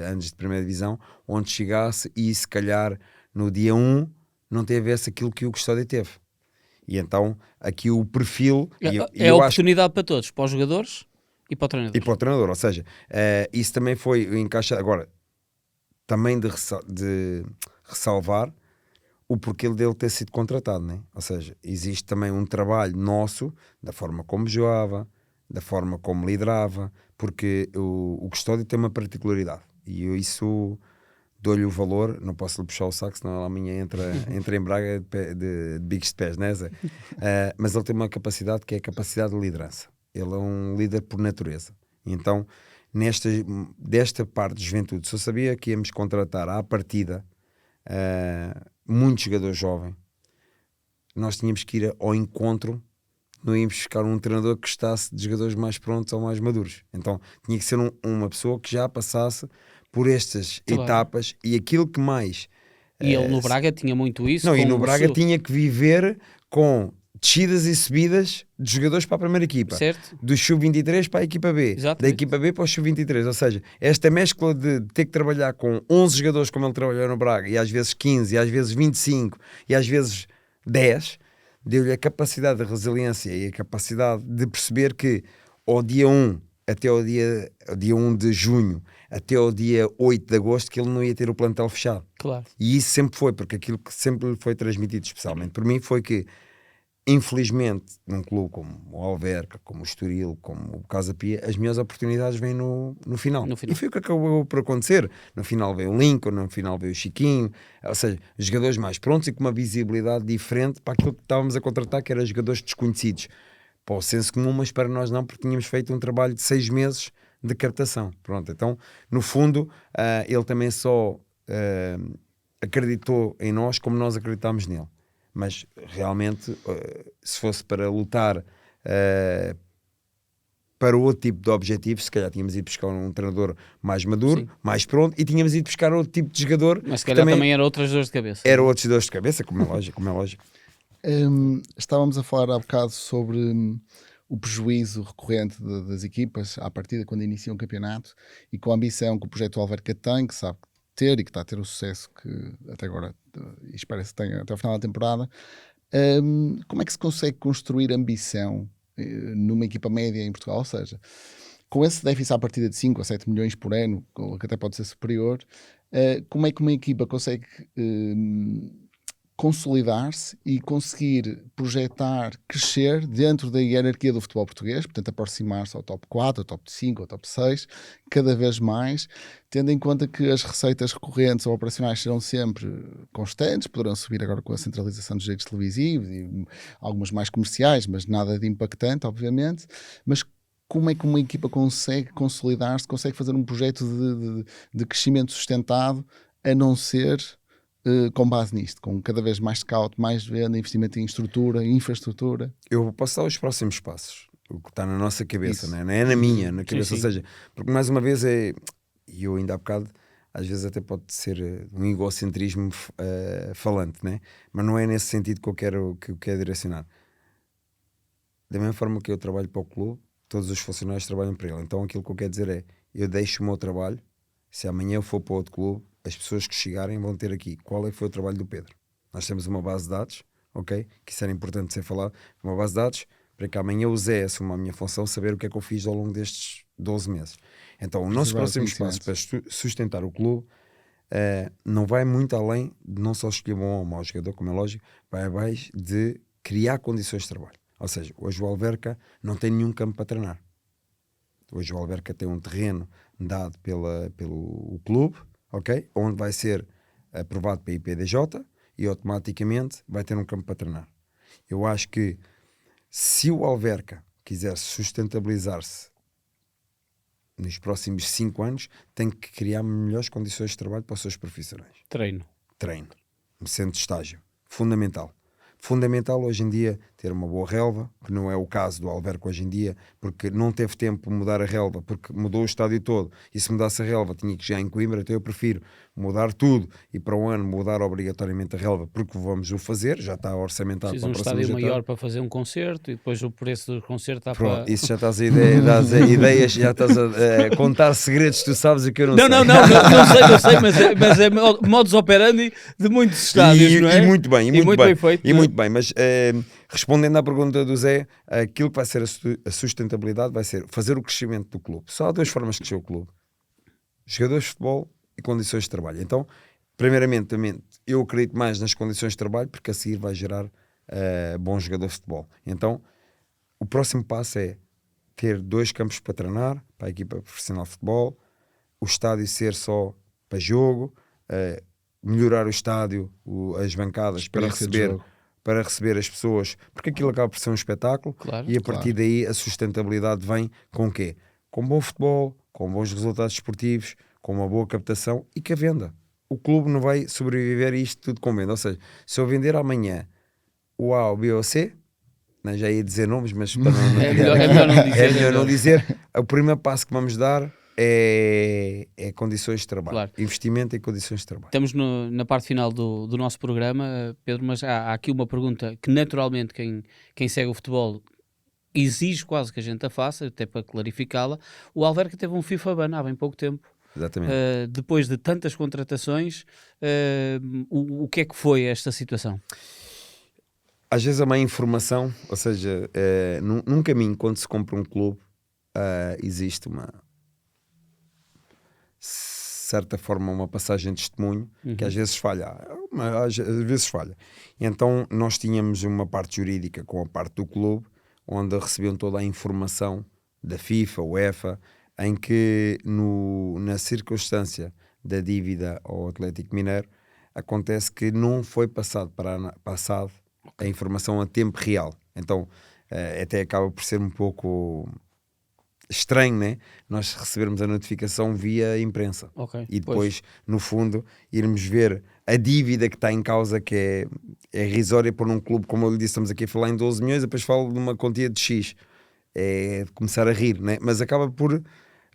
Speaker 2: anos de Primeira Divisão, onde chegasse e se calhar no dia 1 não tivesse aquilo que o Custódio teve. E então, aqui o perfil...
Speaker 1: É a oportunidade para todos, para os jogadores e para o treinador.
Speaker 2: E para o treinador, ou seja, isso também foi encaixado. Agora, também de ressalvar o porquê dele ter sido contratado, né? Ou seja, existe também um trabalho nosso, da forma como jogava, da forma como liderava, porque o Custódio tem uma particularidade, e isso... dou-lhe o valor, não posso lhe puxar o saco, senão amanhã entra em Braga de bicos de pés, né, Zé? Mas ele tem uma capacidade que é a capacidade de liderança. Ele é um líder por natureza. Então, desta parte de juventude, se eu sabia que íamos contratar à partida muitos jogadores jovens, nós tínhamos que ir ao encontro, não íamos buscar um treinador que gostasse de jogadores mais prontos ou mais maduros. Então, tinha que ser uma pessoa que já passasse por estas etapas, e aquilo que mais...
Speaker 1: E ele no Braga tinha muito isso.
Speaker 2: Não, e no Braga tinha que viver com descidas e subidas de jogadores para a primeira equipa.
Speaker 1: Certo.
Speaker 2: Do sub-23 para a equipa B.
Speaker 1: Exatamente.
Speaker 2: Da equipa B para o sub-23. Ou seja, esta mescla de ter que trabalhar com 11 jogadores como ele trabalhou no Braga, e às vezes 15, e às vezes 25, e às vezes 10, deu-lhe a capacidade de resiliência e a capacidade de perceber que ao dia 1 até ao dia 1 de junho, até ao dia 8 de agosto, que ele não ia ter o plantel fechado.
Speaker 1: Claro.
Speaker 2: E isso sempre foi, porque aquilo que sempre lhe foi transmitido, especialmente por mim, foi que, infelizmente, num clube como o Alverca, como o Estoril, como o Casa Pia, as melhores oportunidades vêm no final. E foi o que acabou por acontecer. No final veio o Lincoln, no final veio o Chiquinho, ou seja, jogadores mais prontos e com uma visibilidade diferente para aquilo que estávamos a contratar, que eram jogadores desconhecidos. Para o senso comum, mas para nós não, porque tínhamos feito um trabalho de 6 meses de captação. Pronto, então, no fundo, ele também só acreditou em nós como nós acreditámos nele. Mas, realmente, se fosse para lutar para outro tipo de objetivo, se calhar tínhamos ido buscar um treinador mais maduro, sim, mais pronto, e tínhamos ido buscar outro tipo de jogador.
Speaker 1: Mas se calhar também era outras dores de cabeça.
Speaker 2: Era outros dores de cabeça, como é lógico, como é lógico.
Speaker 3: Estávamos a falar há bocado sobre o prejuízo recorrente das equipas à partida quando iniciam um campeonato, e com a ambição que o projeto Alverca tem, que sabe ter e que está a ter o sucesso que até agora, e espera-se que tenha até ao final da temporada, como é que se consegue construir ambição numa equipa média em Portugal? Ou seja, com esse déficit à partida de 5 a 7 milhões por ano, que até pode ser superior, como é que uma equipa consegue consolidar-se e conseguir projetar, crescer dentro da hierarquia do futebol português, portanto aproximar-se ao top 4, ao top 5, ao top 6, cada vez mais, tendo em conta que as receitas recorrentes ou operacionais serão sempre constantes, poderão subir agora com a centralização dos direitos televisivos e algumas mais comerciais, mas nada de impactante, obviamente. Mas como é que uma equipa consegue consolidar-se, consegue fazer um projeto de crescimento sustentado, a não ser com base nisto, com cada vez mais scout, mais venda, investimento em estrutura, infraestrutura?
Speaker 2: Eu posso dar os próximos passos, o que está na nossa cabeça, não é na minha, na cabeça, sim. Ou seja, porque mais uma vez e eu ainda há bocado, às vezes até pode ser um egocentrismo falante, né? Mas não é nesse sentido que eu quero direcionar. Da mesma forma que eu trabalho para o clube, todos os funcionários trabalham para ele. Então aquilo que eu quero dizer é, eu deixo o meu trabalho, se amanhã eu for para outro clube, as pessoas que chegarem vão ter aqui qual é que foi o trabalho do Pedro. Nós temos uma base de dados, ok? Que isso era importante ser falado, uma base de dados, para que amanhã o Zé assuma a minha função, saber o que é que eu fiz ao longo destes 12 meses. Então o nosso próximo passo para sustentar o clube não vai muito além de não só escolher bom ou mau jogador, como é lógico, vai abaixo de criar condições de trabalho. Ou seja, hoje o Alverca não tem nenhum campo para treinar. Hoje o Alverca tem um terreno dado pelo clube, ok? Onde vai ser aprovado para a IPDJ e automaticamente vai ter um campo para treinar. Eu acho que se o Alverca quiser sustentabilizar-se nos próximos 5 anos, tem que criar melhores condições de trabalho para os seus profissionais.
Speaker 1: Treino.
Speaker 2: Um centro de estágio. Fundamental hoje em dia ter uma boa relva, que não é o caso do Alverca hoje em dia, porque não teve tempo de mudar a relva, porque mudou o estádio todo, e se mudasse a relva tinha que ir já em Coimbra. Então eu prefiro mudar tudo e para o ano mudar obrigatoriamente a relva, porque vamos o fazer, já está orçamentado.
Speaker 1: Preciso
Speaker 2: para
Speaker 1: um estádio maior para fazer um concerto, e depois o preço do concerto está
Speaker 2: Pronto,
Speaker 1: para...
Speaker 2: Isso já estás a ideias, já estás a contar segredos, tu sabes o que eu não sei.
Speaker 1: Não sei, mas é modus operandi de muitos estádios, não é?
Speaker 2: E muito bem
Speaker 1: feito.
Speaker 2: E muito bem, mas respondendo à pergunta do Zé, aquilo que vai ser a sustentabilidade vai ser fazer o crescimento do clube. Só há 2 formas de crescer o clube: jogadores de futebol e condições de trabalho. Então, primeiramente, também, eu acredito mais nas condições de trabalho, porque a seguir vai gerar bons jogadores de futebol. Então, o próximo passo é ter 2 campos para treinar, para a equipa profissional de futebol, o estádio ser só para jogo, melhorar o estádio, as bancadas para receber as pessoas, porque aquilo acaba por ser um espetáculo, claro, e a partir daí a sustentabilidade vem com o quê? Com bom futebol, com bons resultados esportivos, com uma boa captação e que a venda. O clube não vai sobreviver a isto tudo com venda. Ou seja, se eu vender amanhã o A, o B ou o C, né, já ia dizer nomes, mas para é melhor não dizer. O primeiro passo que vamos dar é condições de trabalho, claro. Investimento em condições de trabalho.
Speaker 1: Estamos na parte final do nosso programa, Pedro, mas há aqui uma pergunta que naturalmente quem segue o futebol exige quase que a gente a faça, até para clarificá-la. O Alverca teve um FIFA ban há bem pouco tempo.
Speaker 2: Exatamente.
Speaker 1: Depois de tantas contratações, o que é que foi esta situação?
Speaker 2: Às vezes a má informação, ou seja, num caminho quando se compra um clube, existe uma certa forma uma passagem de testemunho que às vezes falha, E então nós tínhamos uma parte jurídica com a parte do clube, onde recebiam toda a informação da FIFA, UEFA, em que na circunstância da dívida ao Atlético Mineiro, acontece que não foi passado a informação a tempo real. Então até acaba por ser um pouco estranho, né? Nós recebermos a notificação via imprensa, e depois, no fundo, irmos ver a dívida que está em causa, que é irrisória por um clube, como eu lhe disse, estamos aqui a falar em 12 milhões, depois falo de uma quantia de X. É de começar a rir, né? Mas acaba por,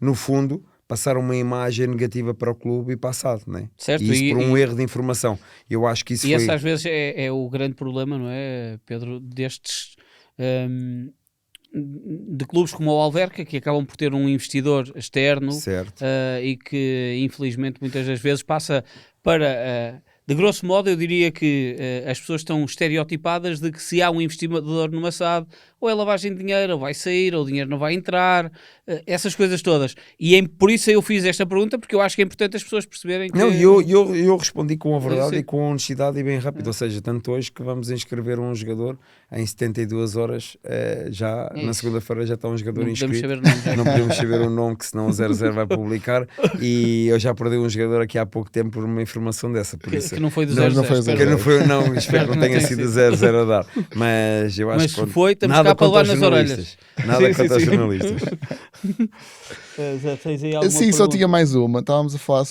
Speaker 2: no fundo, passar uma imagem negativa para o clube e passado, né?
Speaker 1: Certo,
Speaker 2: e isso por um erro de informação. Eu acho que isso foi...
Speaker 1: esse às vezes é o grande problema, não é, Pedro, destes de clubes como o Alverca, que acabam por ter um investidor externo e que infelizmente muitas das vezes passa para... de grosso modo, eu diria que as pessoas estão estereotipadas de que se há um investidor numa SAD, ou é lavagem de dinheiro, ou vai sair, ou o dinheiro não vai entrar, essas coisas todas. E por isso eu fiz esta pergunta, porque eu acho que é importante as pessoas perceberem que...
Speaker 2: Não, eu respondi com a verdade e com a honestidade e bem rápido. Ou seja, tanto hoje que vamos inscrever um jogador em 72 horas, já na segunda-feira já está um jogador inscrito. Não podemos saber o nome, que senão o 00 vai publicar. E eu já perdi um jogador aqui há pouco tempo por uma informação dessa. Por isso,
Speaker 1: que não foi do 00.
Speaker 2: Não, espero que não tenha sido 00 a dar. Mas eu acho que
Speaker 1: foi, estamos cá para levar nas orelhas.
Speaker 2: Nada contra os jornalistas.
Speaker 3: Sim, só tinha mais uma. Estávamos a falar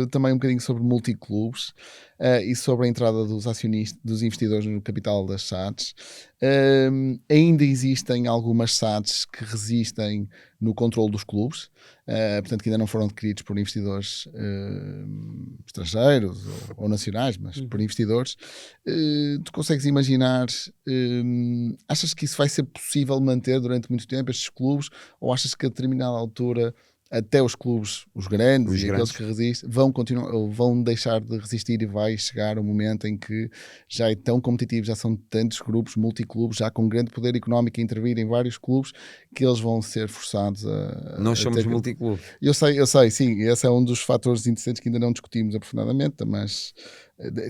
Speaker 3: também um bocadinho sobre multiclubes e sobre a entrada dos acionistas, dos investidores no capital das SADs. Ainda existem algumas SADs que resistem no controle dos clubes, portanto que ainda não foram adquiridos por investidores estrangeiros ou nacionais, mas por investidores. Tu consegues imaginar, achas que isso vai ser possível manter durante muito tempo, estes clubes, ou achas que a determinada altura até os clubes, os grandes e aqueles que resistem, vão deixar de resistir e vai chegar um momento em que já é tão competitivo, já são tantos grupos, multiclubes, já com grande poder económico a intervir em vários clubes, que eles vão ser forçados a...
Speaker 2: Nós somos multiclubes.
Speaker 3: Eu sei, sim, esse é um dos fatores interessantes que ainda não discutimos aprofundadamente, mas...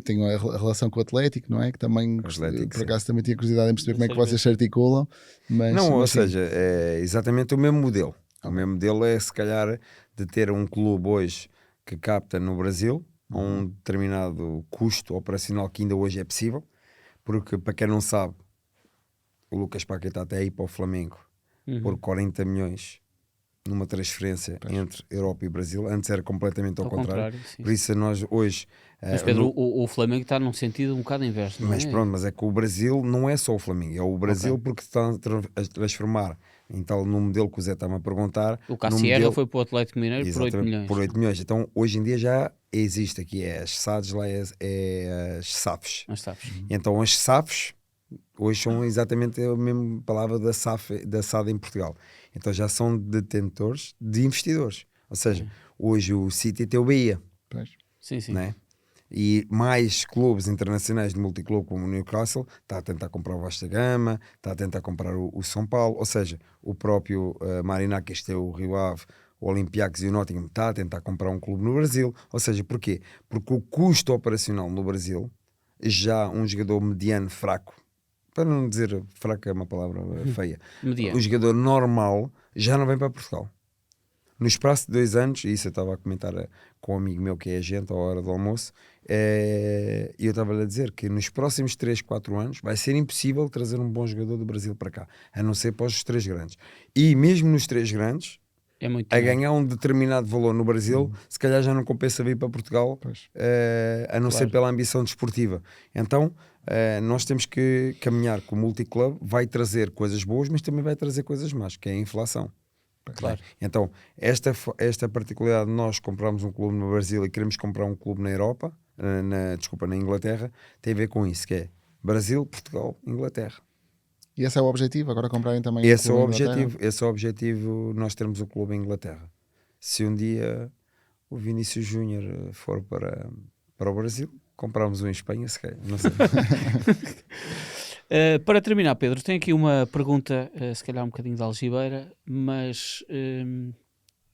Speaker 3: Tenho a relação com o Atlético, não é? Que também, por acaso, também tinha curiosidade em perceber como é que vocês se articulam.
Speaker 2: Ou seja, é exatamente o mesmo modelo. O mesmo modelo é, se calhar, de ter um clube hoje que capta no Brasil a um determinado custo operacional que ainda hoje é possível, porque, para quem não sabe, o Lucas Paquetá até aí para o Flamengo por 40 milhões numa transferência entre Europa e Brasil. Antes era completamente ao contrário. Por isso nós hoje...
Speaker 1: Mas Pedro, o Flamengo está num sentido um bocado inverso.
Speaker 2: Mas pronto, mas é que o Brasil não é só o Flamengo, é o Brasil porque está a transformar então no modelo que o Zé está-me a perguntar.
Speaker 1: O Cassierra foi para o Atlético Mineiro por 8 milhões.
Speaker 2: Por 8 milhões. Então hoje em dia já existe aqui, as SADs, lá as SAFs. Então as SAFs hoje são exatamente a mesma palavra da SAD em Portugal. Então já são detentores de investidores. Ou seja, hoje o City tem o Bahia.
Speaker 1: Sim.
Speaker 2: Né? E mais clubes internacionais de multiclube como o Newcastle está a tentar comprar o Vasta Gama, está a tentar comprar o São Paulo, ou seja, o próprio Marinacas, que é o Rio Ave, o Olympiacos e o Nottingham está a tentar comprar um clube no Brasil. Ou seja, porquê? Porque o custo operacional no Brasil, já um jogador mediano fraco, para não dizer fraco é uma palavra feia, o jogador normal já não vem para Portugal. No espaço de 2 anos, e isso eu estava a comentar com um amigo meu que é agente à hora do almoço, e eu estava-lhe a dizer que nos próximos 3, 4 anos vai ser impossível trazer um bom jogador do Brasil para cá, a não ser para os 3 grandes. E mesmo nos 3 grandes, a ganhar um determinado valor no Brasil, se calhar já não compensa vir para Portugal, a não ser pela ambição desportiva. Então, nós temos que caminhar com o multiclub, vai trazer coisas boas, mas também vai trazer coisas más, que é a inflação.
Speaker 1: Claro.
Speaker 2: Então, esta particularidade de nós comprarmos um clube no Brasil e queremos comprar um clube na Europa, na Inglaterra, tem a ver com isso, que é Brasil, Portugal, Inglaterra.
Speaker 3: E esse é o objetivo? Agora comprarem também
Speaker 2: esse é o objetivo. Esse é o objetivo, nós termos o clube em Inglaterra. Se um dia o Vinícius Júnior for para o Brasil, compramos um em Espanha, se calhar, não sei.
Speaker 1: Para terminar, Pedro, tenho aqui uma pergunta, se calhar um bocadinho de algibeira, mas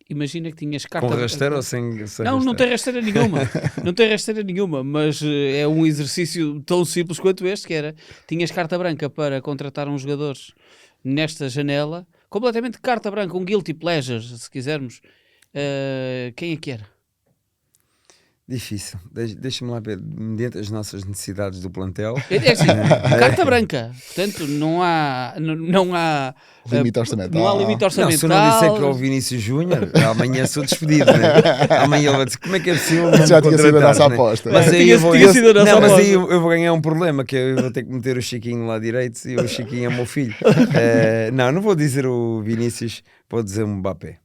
Speaker 1: imagina que tinhas carta...
Speaker 2: Com rasteira ou sem
Speaker 1: Não, não tem rasteira nenhuma. Não tem rasteira nenhuma, mas é um exercício tão simples quanto este, que era, tinhas carta branca para contratar uns jogadores nesta janela, completamente carta branca, um guilty pleasure, se quisermos. Quem é que era?
Speaker 2: Difícil. Deixa-me lá ver, mediante as nossas necessidades do plantel.
Speaker 1: É assim, carta branca. Portanto, não há
Speaker 3: limite orçamental.
Speaker 1: Não há limite orçamental.
Speaker 2: Não, se eu não disser que é o Vinícius Júnior, amanhã sou despedido, né? Amanhã ele vai dizer, como é que é possível?
Speaker 3: Já tinha sido a nossa aposta.
Speaker 2: Mas aí eu vou ganhar um problema, que eu vou ter que meter o Chiquinho lá direito e o Chiquinho é meu filho. Não vou dizer o Vinícius, vou dizer o Mbappé.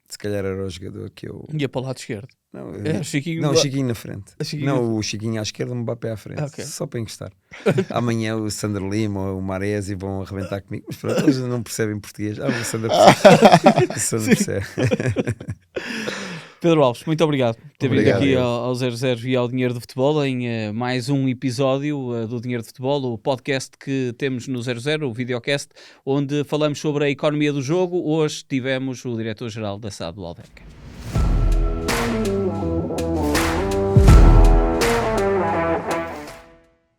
Speaker 2: Se calhar era o jogador que eu...
Speaker 1: Ia para o lado esquerdo.
Speaker 2: Não,
Speaker 1: Chiquinho,
Speaker 2: o Chiquinho na frente. O Chiquinho à esquerda, o Mbappé à frente.
Speaker 1: Okay.
Speaker 2: Só para encostar. Amanhã o Sandro Lima ou o Maresi vão arrebentar comigo. Mas pronto, eles não percebem português. O Sandro percebe.
Speaker 1: Pedro Alves, muito obrigado por ter vindo aqui ao 00 e ao Dinheiro do Futebol em mais um episódio do Dinheiro do Futebol, o podcast que temos no 00, o videocast, onde falamos sobre a economia do jogo. Hoje tivemos o diretor-geral da SAD do Alverca.